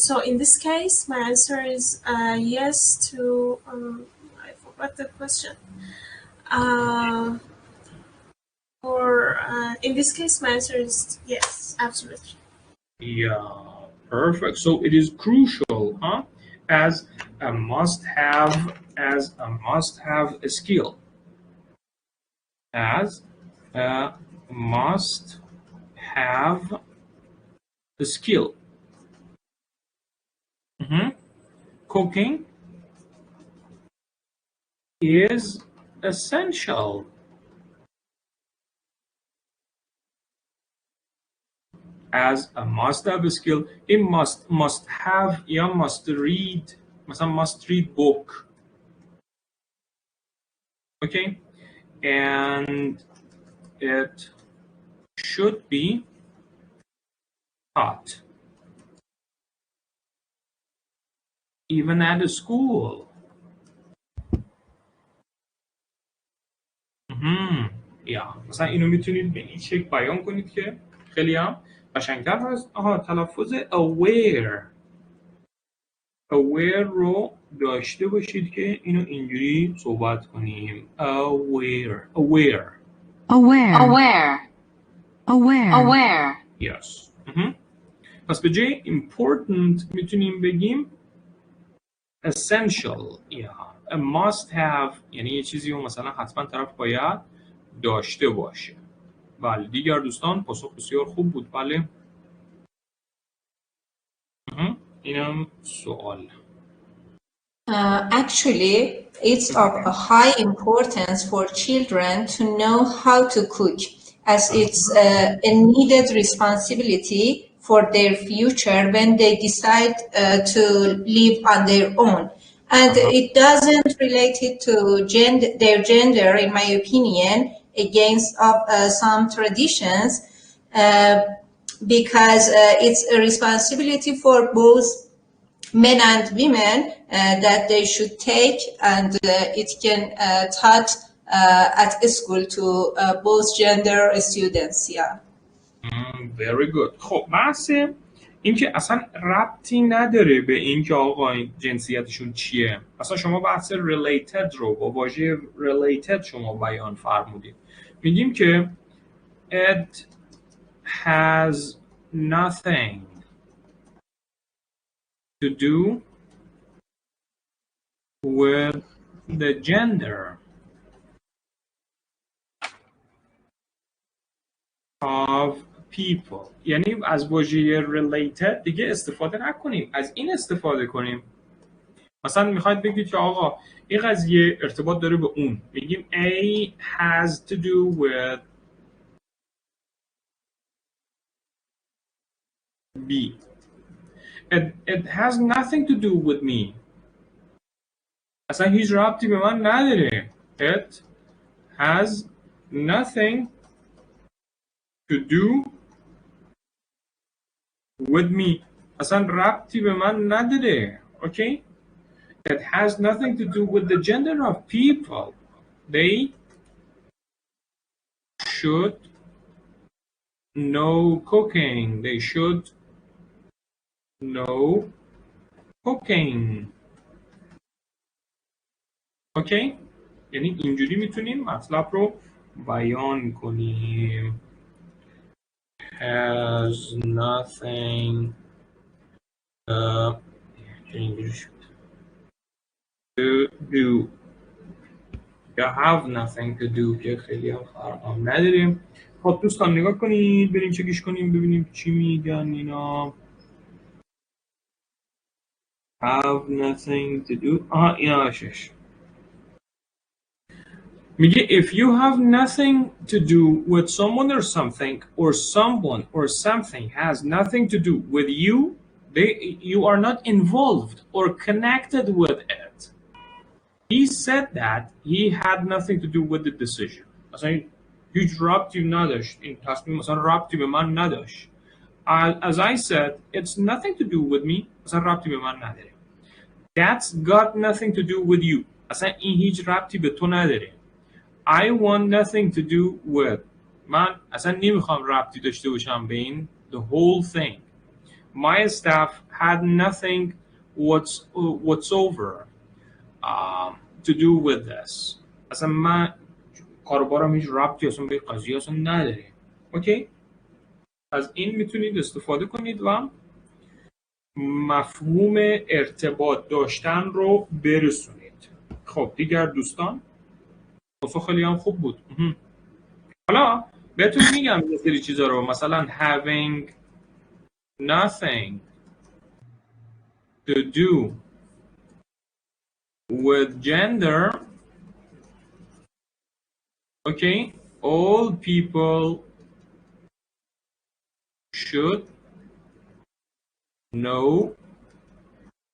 So in this case, my answer is yes to. I forgot the question. In this case, my answer is yes, absolutely. Yeah, perfect. So it is crucial, as a must-have skill. As a must-have skill. Cooking is essential. As a must-have skill, it must have یا must read. مثلا must read book. Okay, and it should be taught even at a school. مثلا اینو میتونید به این شکل بیان کنید که خیلی هم قشنگتر هست. تلفظ aware رو داشته باشید که اینو اینجوری صحبت کنیم. aware. Yes. پس به جای important میتونیم بگیم essential. A must have یعنی یه چیزی رو مثلا حتما طرف باید داشته باشه. بله. دیگر دوستان پاسخ بسیار خوب بود. بله. اینم سوال. Actually, it's of a high importance for children to know how to cook, as it's a needed responsibility for their future when they decide to live on their own. And it doesn't relate it to their gender, in my opinion, against some traditions, because it's a responsibility for both men and women that they should take, and it can taught at school to both gender students. Yeah. Very good. خب بحث این که اصلا ربطی نداره به این که آقا این جنسیتشون چیه. اصلا شما بحث related رو با واژه related شما بیان فرمودید. میگیم که it has nothing to do with the gender of people. یعنی از واژه related دیگه استفاده نکنیم، از این استفاده کنیم. مثلا میخواید بگید که آقا این قضیه ارتباط داره به اون، میگیم A has to do with B. It has nothing to do with me. اصلا هیچ ربطی به من نداره. It has nothing to do with me. اصلا ربطی به من نداره. Okay? It has nothing to do with the gender of people. They should know cooking. They should know cooking. Okay? یعنی اینجوری میتونیم مطلب رو بیان کنیم. Has nothing to do. یا have nothing to do که خیلی هم فرق هم نداریم. خب دوستان نگاه کنید، بریم چکش کنیم ببینیم چی میگن اینا. Have nothing to do. اینا هاشش میگه if you have nothing to do with someone or something, or someone or something has nothing to do with you, you are not involved or connected with it. He said that he had nothing to do with the decision. مثلا هیچ ربطی نداشت، این تصمیم مثلا ربطی به من نداشت. As I said, it's nothing to do with me. مثلا ربطی به من نداره. That's got nothing to do with you. اصلا این هیچ ربطی به تو نداره. I want nothing to do with. من اصلا نمیخوام ربطی داشته باشم به این. The whole thing. My staff had nothing whatsoever to do with this. اصلا من کاربارم هیچ ربطی اصلا به قضیه اصلا نداره. اوکی؟ از این میتونید استفاده کنید و مفهوم ارتباط داشتن رو برسونید. خب دیگر دوستان پاسخ خیلی هم خوب بود. حالا بهتون میگم یه سری چیزا رو، مثلا having nothing to do with gender. Okay, all people should know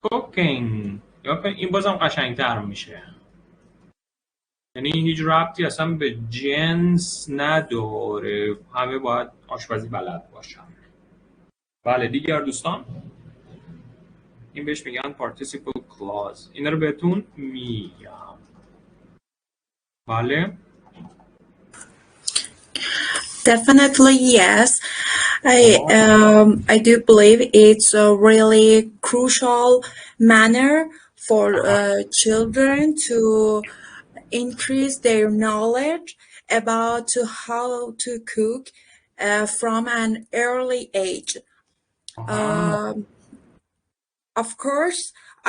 cooking. این بازم قشنگتر میشه. یعنی هیچ ربطی اصلا به جنس نداره، همه باید آشپزی بلد باشن. بله دیگر دوستان، این بهش میگن participle clause. اینا رو بهتون میگم. بله. Definitely yes. I do believe it's a really crucial manner for children to increase their knowledge about how to cook from an early age. Of course,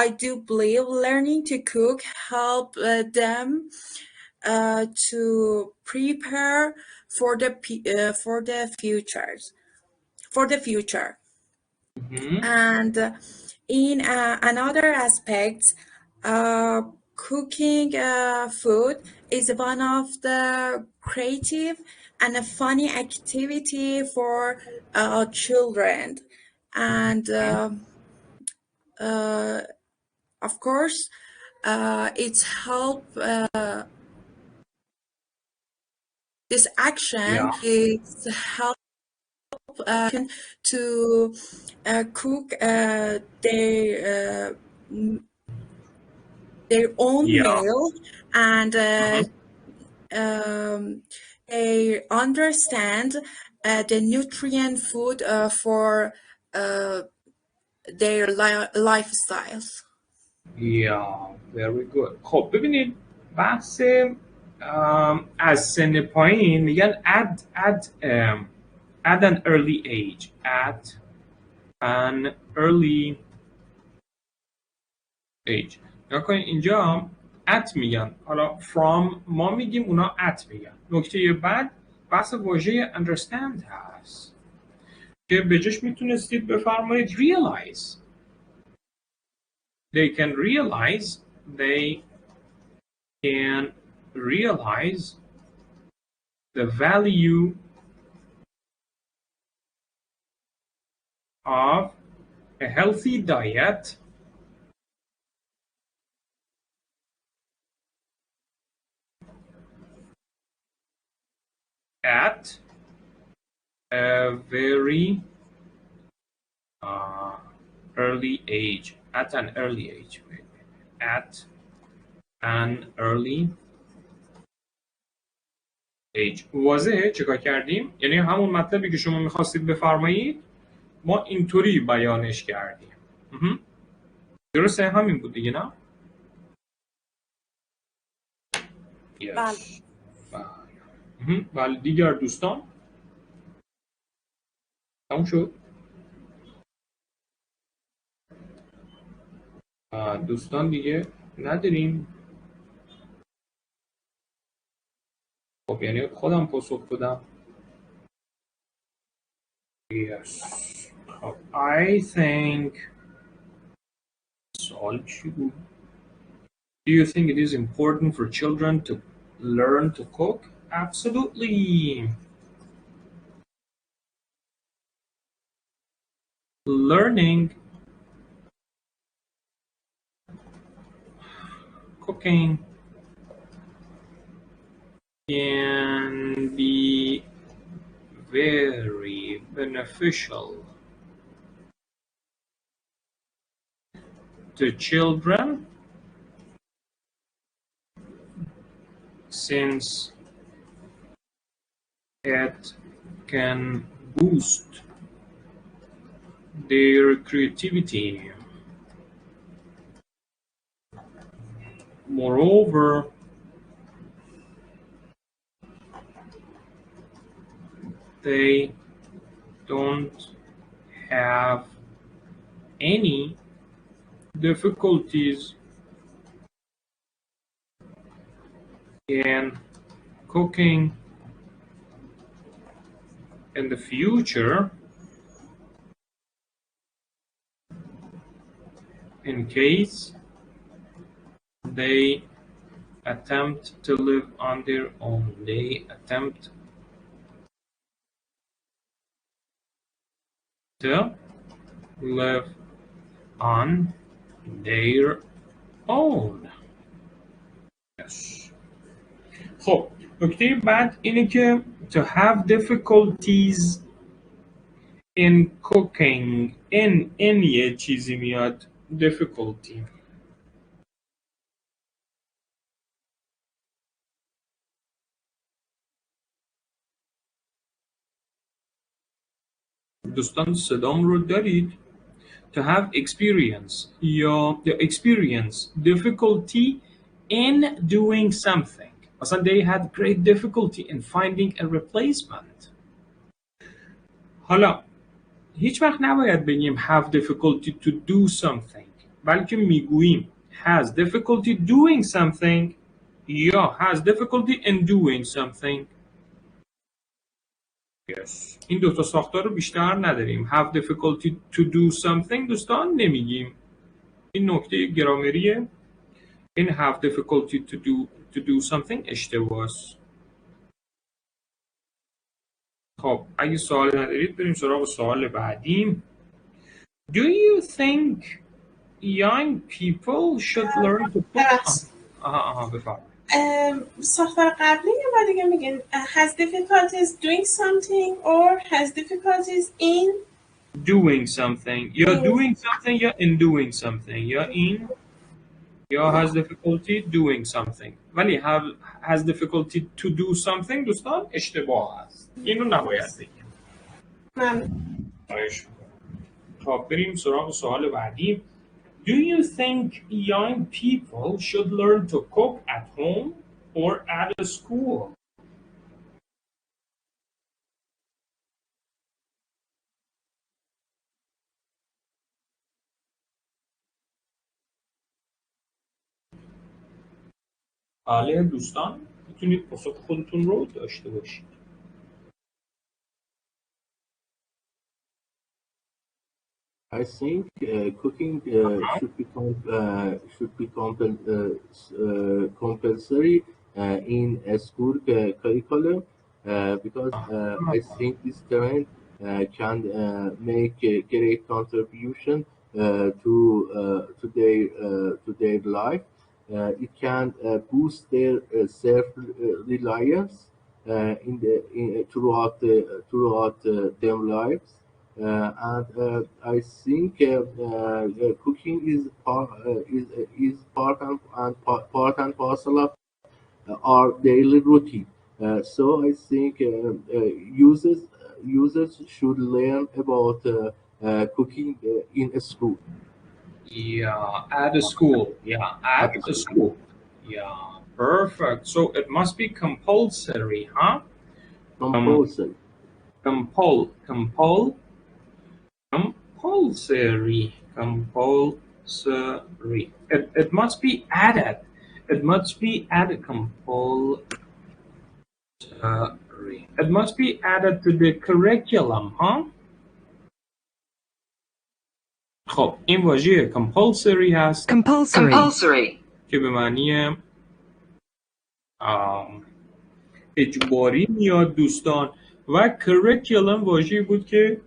I do believe learning to cook help them to prepare for the future. And In another aspect, cooking food is one of the creative and a funny activity for children, and of course, it help. This action is help to cook their own meal, and they understand the nutrient food for their lifestyles. Yeah, very good. خب ببینید بحث از سن پایین میگن at an early age. At an early age. نگاه کنید اینجا at میگن، حالا from ما میگیم، اونا at میگن. نکته بعد بحث واژه understand هست که به جاش میتونستید بفرمایید realize. They can realize the value of a healthy diet at a very early age. At an early age. At an early age. واضحه چیکار کردیم؟ یعنی همون مطلبی که شما میخواستید بفرمایید ما اینطوری بیانش کردیم. درسته؟ همین بود دیگه نه؟ Yes. بله. دیگر دوستان تموم شد؟ دوستان دیگه نداریم. خب یعنی خودم پاسخ بدم. Yes. I think سوال چی بود؟ Do you think it is important for children to learn to cook? Absolutely. Learning cooking can be very beneficial to children since it can boost their creativity. Moreover, they don't have any difficulties in cooking in the future in case they attempt to live on their own. They attempt to live on their own. Yes. خب نکته بعد اینه که to have difficulties in cooking. in یه چیزی میاد difficulty. دوستان صدام رو دارید؟ To have experience یا experience difficulty in doing something. مثلا they had great difficulty in finding a replacement. حالا هیچ وقت نباید بگیم have difficulty to do something، بلکه میگوییم has difficulty doing something یا has difficulty in doing something. Yes. این دوتا ساختار رو بیشتر نداریم. have difficulty to do something دوستان نمیگیم. این نکته گرامریه. این have difficulty to do something اشتباه است. خب اگه سوال ندارید بریم سراغ سوال بعدیم. Do you think young people should learn to cook؟ بفرمایید. ساختار قبلی یه بار دیگه میگین has difficulties doing something or has difficulties in doing something یا doing something یا in doing something یا in یا has difficulty doing something. ولی has difficulty to do something دوستان اشتباه است. اینو نباید بگیم. خب بریم سراغ سوال بعدی. Do you think young people should learn to cook at home or at a school؟ بله دوستان میتونید پاسخ خودتون رو داشته باشید. I think cooking should be compulsory in a school curriculum because I think this trend can make a great contribution to their life. It can boost their self-reliance throughout their lives. And I think cooking is part and parcel of our daily routine. So I think users should learn about cooking in a school. Yeah, at a school. Yeah, at a school. Yeah, perfect. So it must be compulsory, huh? Compulsory. Compulsory. It must be added. It must be added. Compulsory. It must be added to the curriculum, huh? خب این واژه compulsory هست. Compulsory. که به معنی اجباری میاد دوستان و curriculum واژه‌ای بود که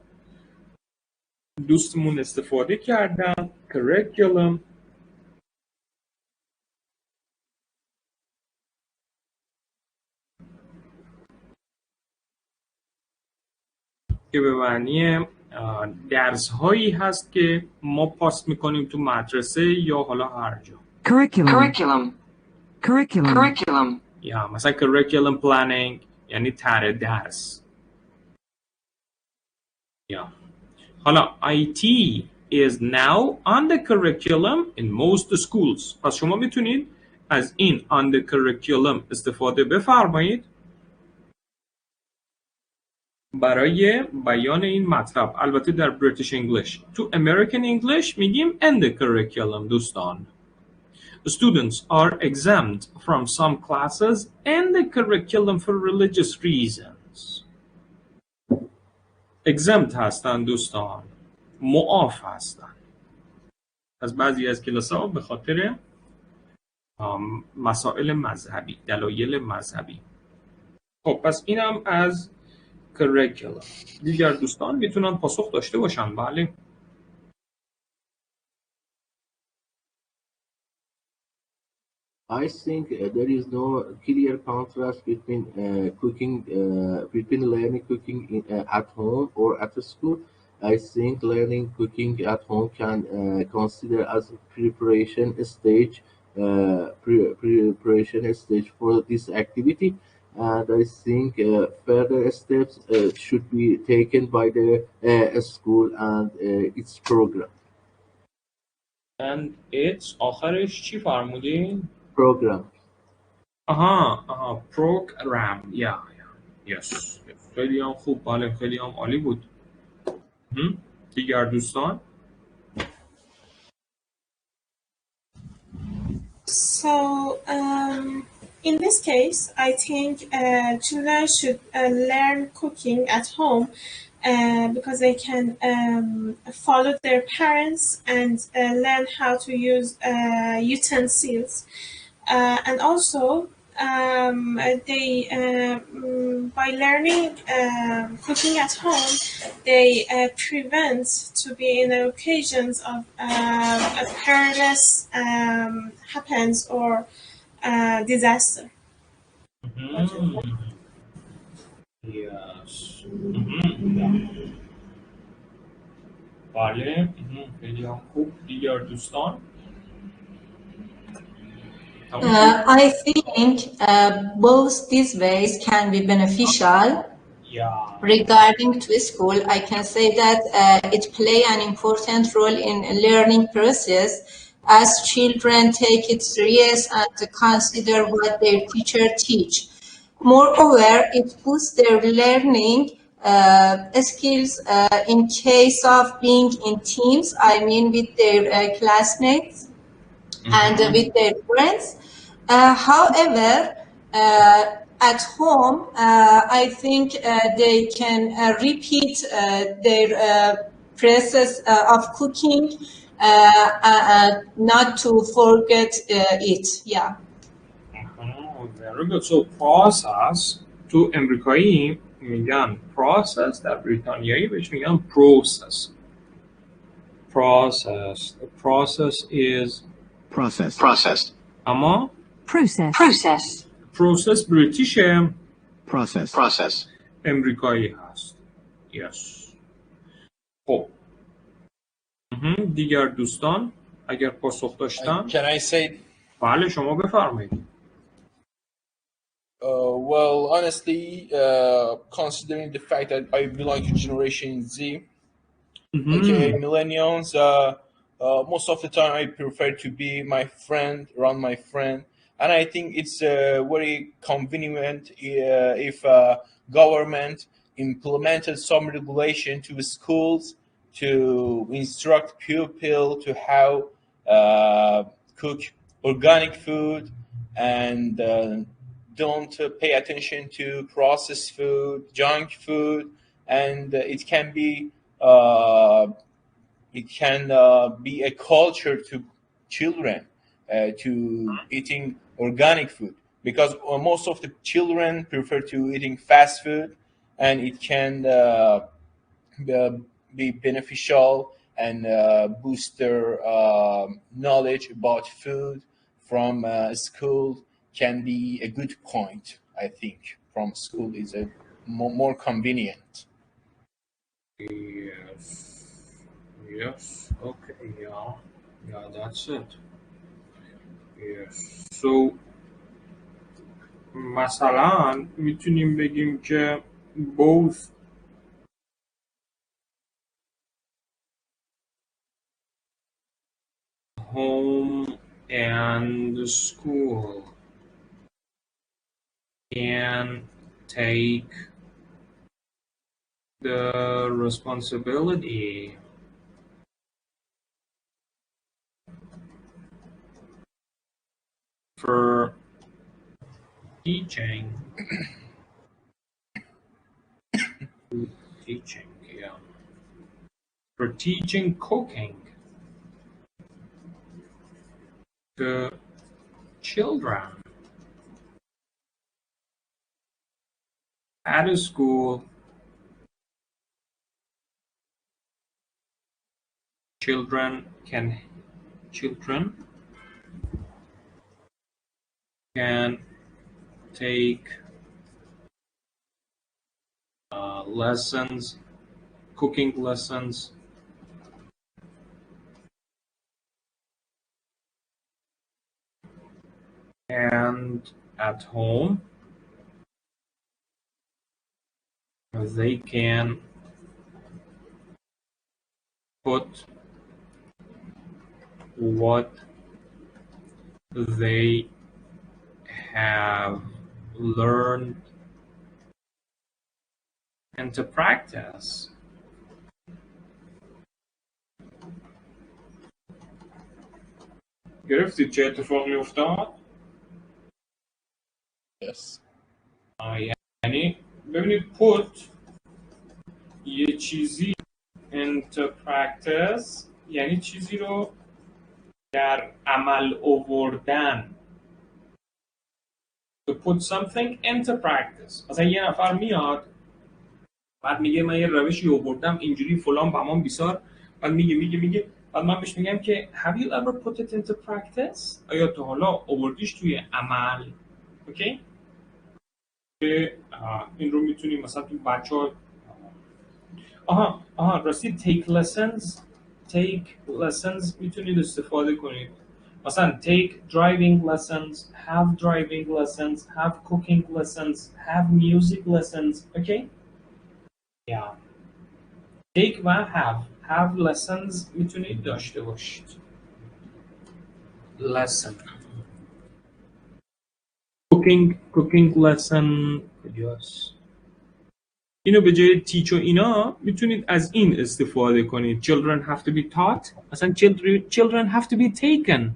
دوستمون استفاده کردن. curriculum که به معنی درس هایی هست که ما پاس میکنیم تو مدرسه یا حالا هر جا. Curriculum. یا مثلا curriculum planning یعنی طرح درس. یا حالا IT is now on the curriculum in most schools. پس شما میتونید از این on the curriculum استفاده بفرمایید برای بیان این مطلب. البته در British English. تو American English میگیم in the curriculum دوستان. Students are exempt from some classes in the curriculum for religious reasons. Exempt هستن دوستان. معاف هستن. از بعضی از کلاس‌ها به خاطر مسائل مذهبی، دلایل مذهبی. خب پس اینم از curriculum. دیگر دوستان میتونن پاسخ داشته باشن. بله. I think there is no clear contrast between learning cooking at home or at a school. I think learning cooking at home can consider as a preparation stage for this activity, and I think further steps should be taken by the school and its program. And its آخرش چی فرمودین؟ Program. program. Yes. خیلی هم خوب. بله خیلی هم عالی بود. دیگر دوستان؟ So in this case, I think children should learn cooking at home because they can follow their parents and learn how to use utensils. And also, they by learning cooking at home, they prevent to be in occasions of a perilous happens or disaster. Yes. بله. خیلی خوب. دیگر دوستان. I think both these ways can be beneficial. Regarding to school, I can say that it play an important role in learning process as children take it serious and consider what their teacher teach. Moreover, it boosts their learning skills in case of being in teams, I mean with their classmates and with their friends. However, at home, I think they can repeat their process of cooking, not to forget it. Yeah. Very good. So process تو امریکایی میگن process، در بریتانیایی بهش میگن process. The process is process. اما process بریتیشه، process. امریکایی هست. Yes. خب دیگر دوستان اگر پاسخ داشتن Can I say? بله شما بفرمایید. Well, honestly, considering the fact that I belong to Generation Z, aka millennials, most of the time I prefer to be my friend, around my friend, and I think it's very convenient if government implemented some regulation to schools to instruct pupils to how cook organic food and don't pay attention to processed food, junk food, and it can be a culture to children to eating organic food, because most of the children prefer to eating fast food, and it can be beneficial and boost their knowledge about food from school. Can be a good point, I think. From school is a more convenient. Yes. Okay. Yeah. That's it. Yes. So مثلا میتونیم بگیم که both home and school can take the responsibility for teaching cooking to children at a school. Children can take lessons, cooking lessons, and at home they can put what they have learned into practice. گرفتید چه اتفاقی افتاد؟ Yes. یعنی ببینید put یه چیزی into practice یعنی چیزی رو در عمل آوردن. To put something into practice. مثلا یه نفر میاد بعد میگه من یه روشی آوردم اینجوری فلان بهمان بیسار، بعد میگه بعد من بهش میگم که have you ever put it into practice؟ آیا تا حالا آوردیش توی عمل؟ اوکی؟ این رو میتونیم مثلا تو بچه‌ها راستی take lessons میتونید استفاده کنید. مثلا take driving lessons, have driving lessons, have cooking lessons, have music lessons. Okay? Yeah. take و have lessons میتونید داشته باشید. lesson cooking lesson کجاست؟ اینو به جای teach و اینا میتونید از این استفاده کنید. children have to be taught. مثلا children have to be taken.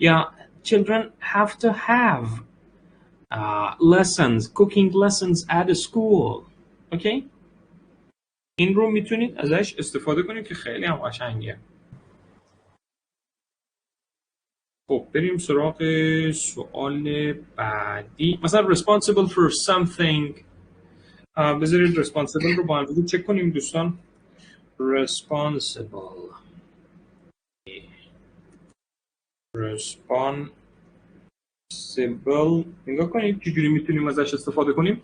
یا children have to have lessons, cooking lessons at a school. اوکی؟ این رو میتونید ازش استفاده کنید که خیلی هم قشنگه. خب بریم سراغ سوال بعدی. مثلا responsible for something. بذارید responsible رو با هم دیگه چک کنیم دوستان. responsible نگاه کنید چجوری میتونیم ازش استفاده کنیم.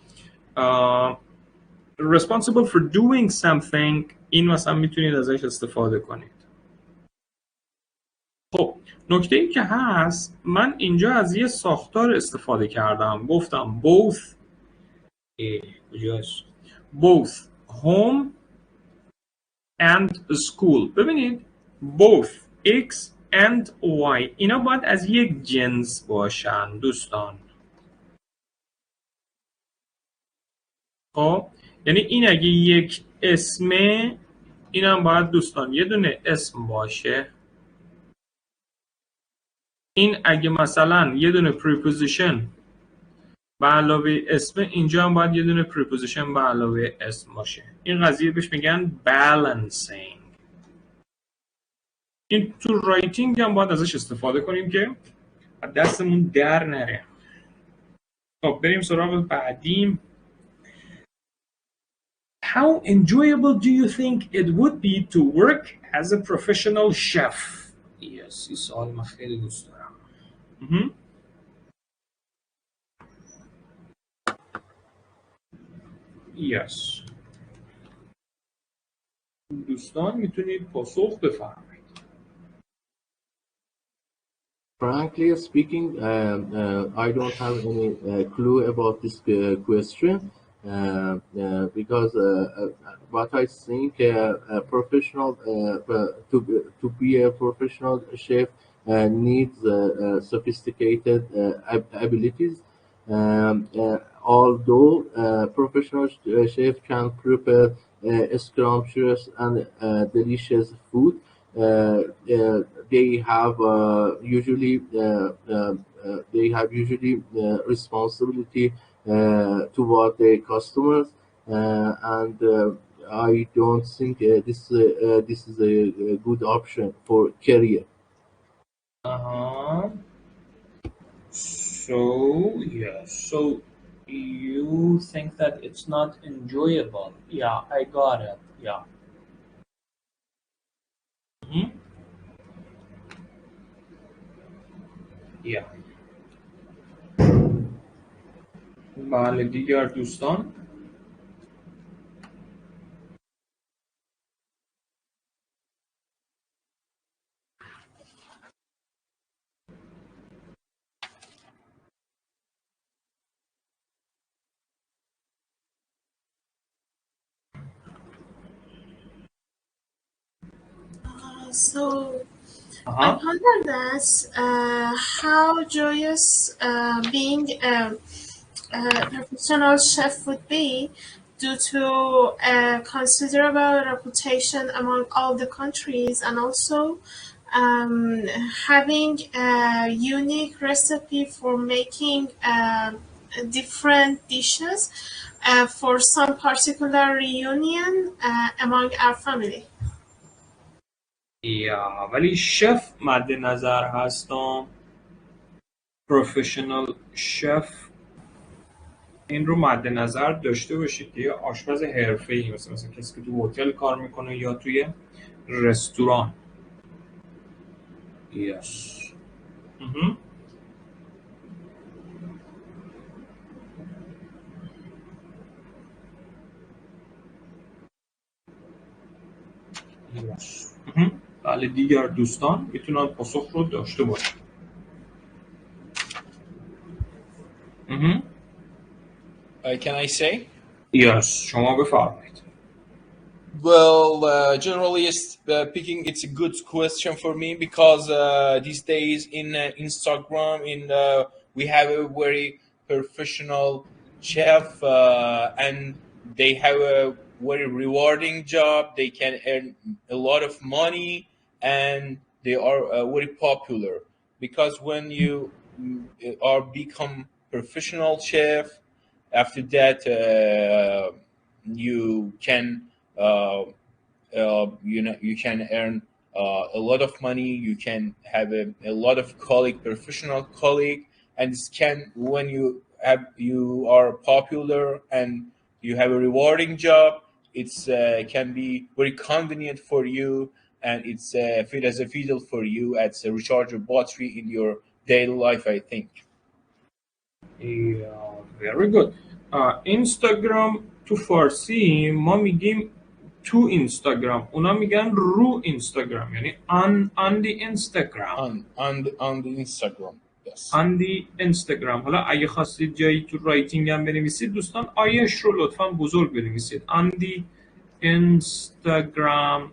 responsible for doing something این مثلا میتونید ازش استفاده کنید. خب نکته ای که هست من اینجا از یه ساختار استفاده کردم، گفتم both home and school. ببینید both x and y اینا باید از یک جنس باشن دوستان. خب یعنی این اگه یک اسمه اینم باید دوستان یه دونه اسم باشه. این اگه مثلا یه دونه preposition به علاوه اسم اینجا هم باید یه دونه preposition به علاوه اسم باشه. این قضیه بهش میگن balancing. این تو رایتینگ هم باید ازش استفاده کنیم که دستمون در نره. خب بریم سراغ بعدیم. How enjoyable do you think it would be to work as a professional chef? Yes, این سوال من خیلی دوست دارم. Yes. دوستان میتونید پاسخ بفرمایید. Frankly speaking, I don't have any clue about this question because what I think a professional to be a professional chef needs sophisticated abilities. Although professional chef can prepare scrumptious and delicious food, they have usually responsibility toward their customers, and I don't think this is a good option for career. So you think that it's not enjoyable? Yeah, I got it. Yeah. Yeah. بله دیگر دوستان. So I wonder that how joyous being a professional chef would be due to a considerable reputation among all the countries, and also having a unique recipe for making different dishes for some particular reunion among our family. یا ولی شف مد نظر هستم، پروفشنال شف، این رو مد نظر داشته باشید که یه آشپز حرفه‌ای مثلا کسی که تو هتل کار میکنه یا توی رستوران. یس. بله دیگر دوستان میتونن پاسخ رو داشته باشن. Can I say? Yes, شما بفرمایید. Well, generally speaking, it's a good question for me because these days in Instagram, we have a very professional chef, and they have a very rewarding job. They can earn a lot of money, and they are very popular. Because when you are become professional chef, after that you can. You can earn a lot of money. You can have a lot of professional colleague, and when you are popular and you have a rewarding job, it's can be very convenient for you, and it's as a fiddle for you as a rechargeable battery in your daily life, I think. Yeah, very good. Instagram تو فارسی ما میگیم تو اینستاگرام، اونا میگن رو اینستاگرام، یعنی on the Instagram. On the Instagram. Yes. on the Instagram. حالا اگه خواستید جایی تو رایتینگ هم بنویسید دوستان آیش رو لطفاً بزرگ بنویسید. on the Instagram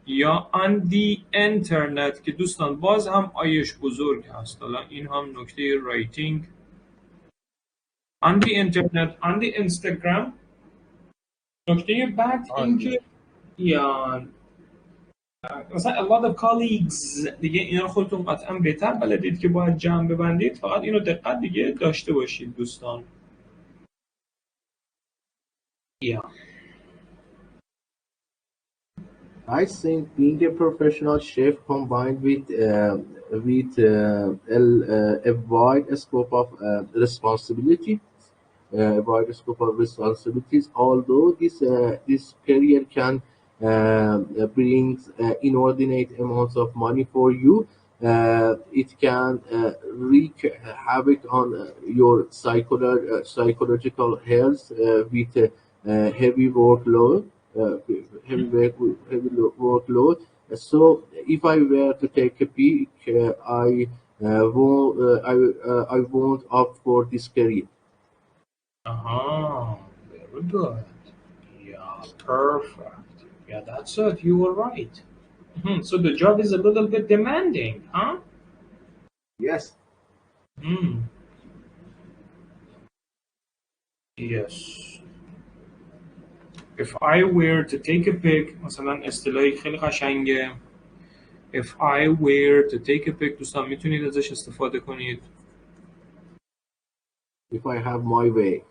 یا on the internet که دوستان باز هم آیش بزرگ هست. حالا این هم نکته رایتینگ. on the internet, on the Instagram. نکته بعد این که یا مثلا a lot of colleagues دیگه اینا خودتون قطعا بهتر بلدید که باید جمع ببندید، فقط اینو دقت دیگه داشته باشید دوستان. I think being a professional chef combined with a wide scope of responsibilities. Although this career can bring inordinate amounts of money for you, it can wreak havoc on your psychological health with heavy workload. So if I were to take a peek, I won't opt for this career. Very good. Yeah, perfect. Yeah, that's it. You were right. So the job is a little bit demanding, huh? Yes. Yes. If I were to take a pick, مثلا اصطلاحی خیلی قشنگه. If I were to take a pick, دوستان میتونید ازش استفاده کنید. If I have my way.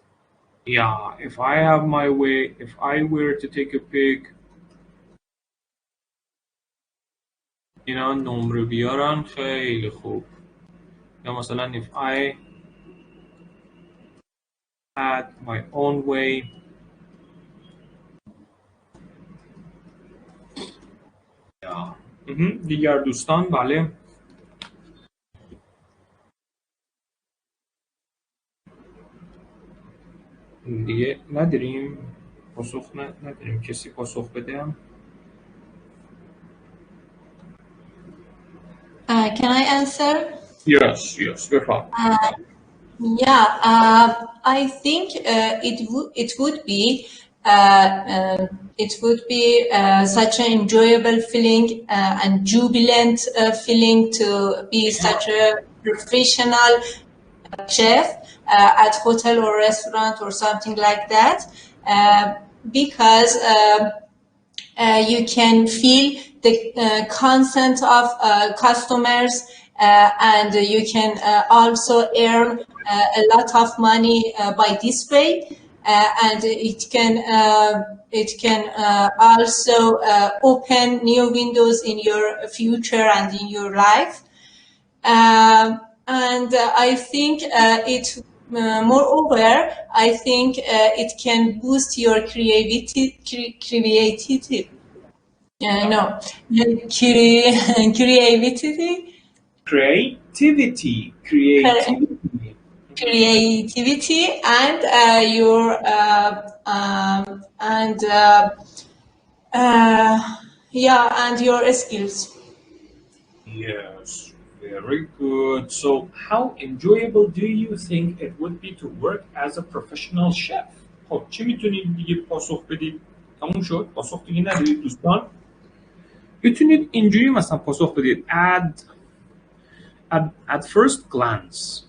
Yeah, if I have my way, if I were to take a pick. اینا نمره بیارن خیلی خوب. یا مثلا if I had my own way. دیگر دوستان بله. دیگه نداریم پاسخ نداریم کسی پاسخ بده. Can I answer? Yes, بفرمایید. I think it would be such an enjoyable feeling and jubilant feeling to be such a professional chef at hotel or restaurant or something like that, because you can feel the consent of customers and you can also earn a lot of money by this way, and it can also open new windows in your future and in your life. And I think moreover, I think it can boost your creativity. Creativity. And your and your skills. Yes, very good. So how enjoyable do you think it would be to work as a professional chef? خب چی میتونید دیگه پاسخ بدید؟ تموم شد؟ پاسخ دیگه ندارید دوستان؟ میتونید اینجوری مثلا پاسخ بدید at first glance،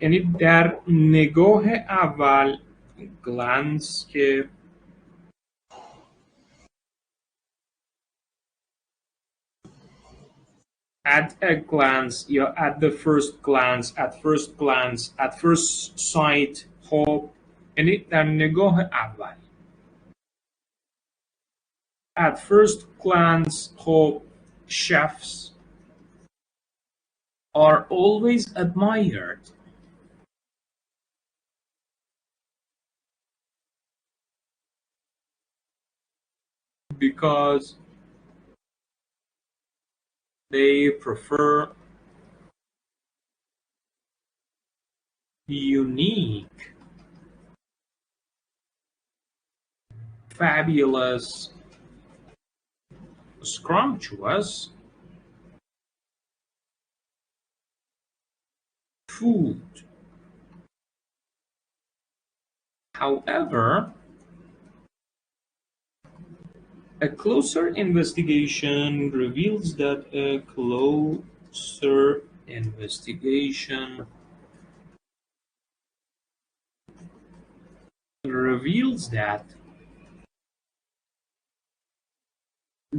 یعنی در نگاه اول، glance که at a glance یا at the first glance at first sight، خب یعنی در نگاه اول. At first glance، خب chefs are always admired because they prefer unique, fabulous, scrumptious food. However, a closer investigation reveals that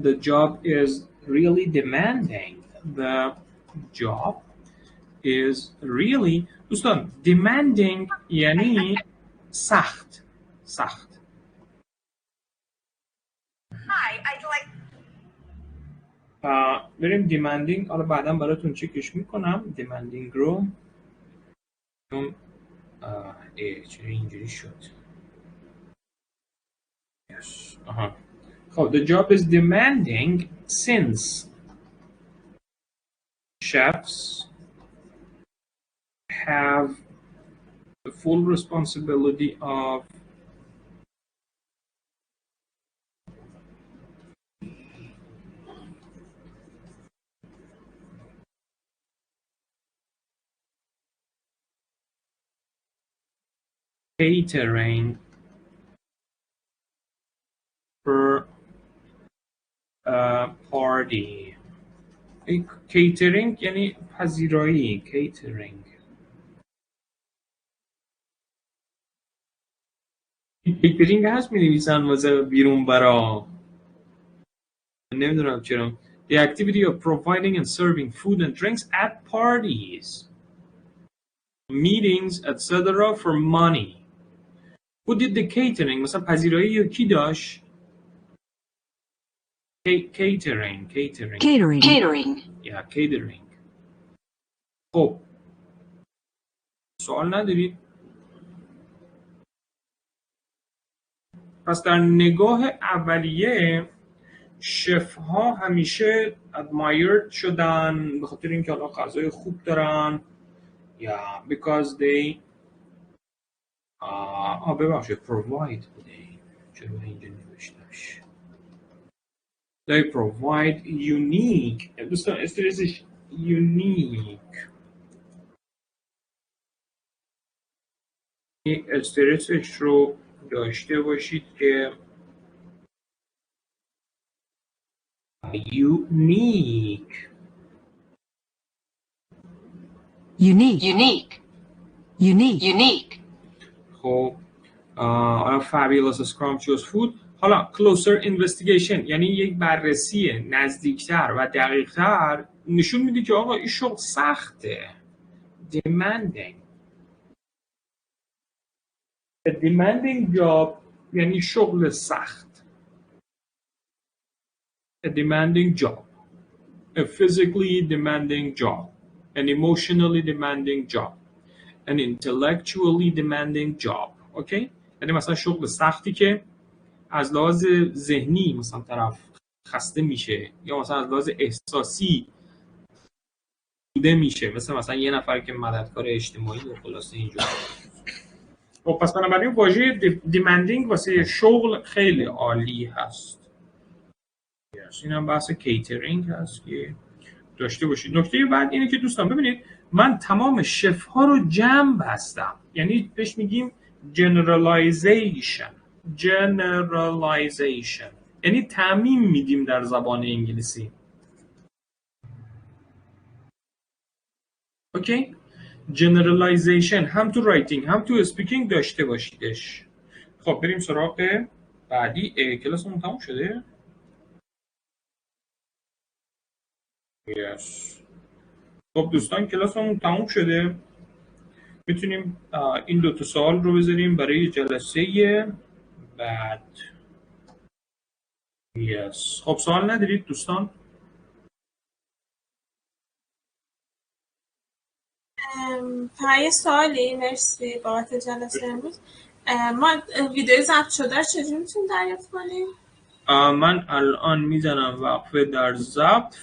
the job is really demanding. The job is really دوستان demanding یعنی سخت. بریم demanding، حالا بعدا براتون چکش میکنم demanding رو. چرا اینجوری شد؟ Yes. خب the job is demanding since chefs have the full responsibility of catering for a party. catering یعنی پذیرایی. catering هست می‌نویسن واسه بیرون برا، نمیدونم چرا. The activity of providing and serving food and drinks at parties, meetings, etc. for money. Who did the catering? مثلا پذیرایی یا کی داشت؟ catering. Yeah, catering. خب سوال ندارید؟ پس در نگاه اولیه شف ها همیشه admired شدن به خاطر اینکه حالا غذای خوب دارن یا because they ببخشید provide بوده، چرا اینجا نوشتمش؟ They provide unique. دوستان استرسش unique. استرسش رو داشته باشید که unique. خب fabulous scrumptious food. حالا closer investigation یعنی یک بررسی نزدیکتر و دقیقتر نشون میده که آقا این شغل سخته. demanding. A demanding job یعنی شغل سخت. A demanding job. A physically demanding job. An emotionally demanding job. An intellectually demanding job. اوکی؟ یعنی مثلا شغل سختی که از لحاظ ذهنی مثلا طرف خسته میشه یا مثلا از لحاظ احساسی بوده میشه، مثلا یه نفر که مددکار اجتماعی و خلاصه اینجور. خب پس بنابراین واژه دیمندینگ واسه شغل خیلی عالی هست. این هم بحث کیترینگ هست که داشته باشید. نکته بعد اینه که دوستان ببینید من تمام شف ها رو جمع بستم، یعنی بهش میگیم generalization. یعنی تعمیم میدیم در زبان انگلیسی. اوکی؟ generalization هم تو رایتینگ هم تو اسپیکینگ داشته باشیدش. خب بریم سراغ بعدی. کلاسمون تموم شده؟ yes. خب دوستان کلاسمون تموم شده. میتونیم این دو تا سوال رو بذاریم برای جلسه بعد. yes. خب سوال ندارید دوستان؟ فقط یه سوالی، مرسی بابت جلسه امروز. ما ویدیو ضبط شده رو چجوری میتونیم دریافت کنیم؟ من الان میزنم وقفه در ضبط.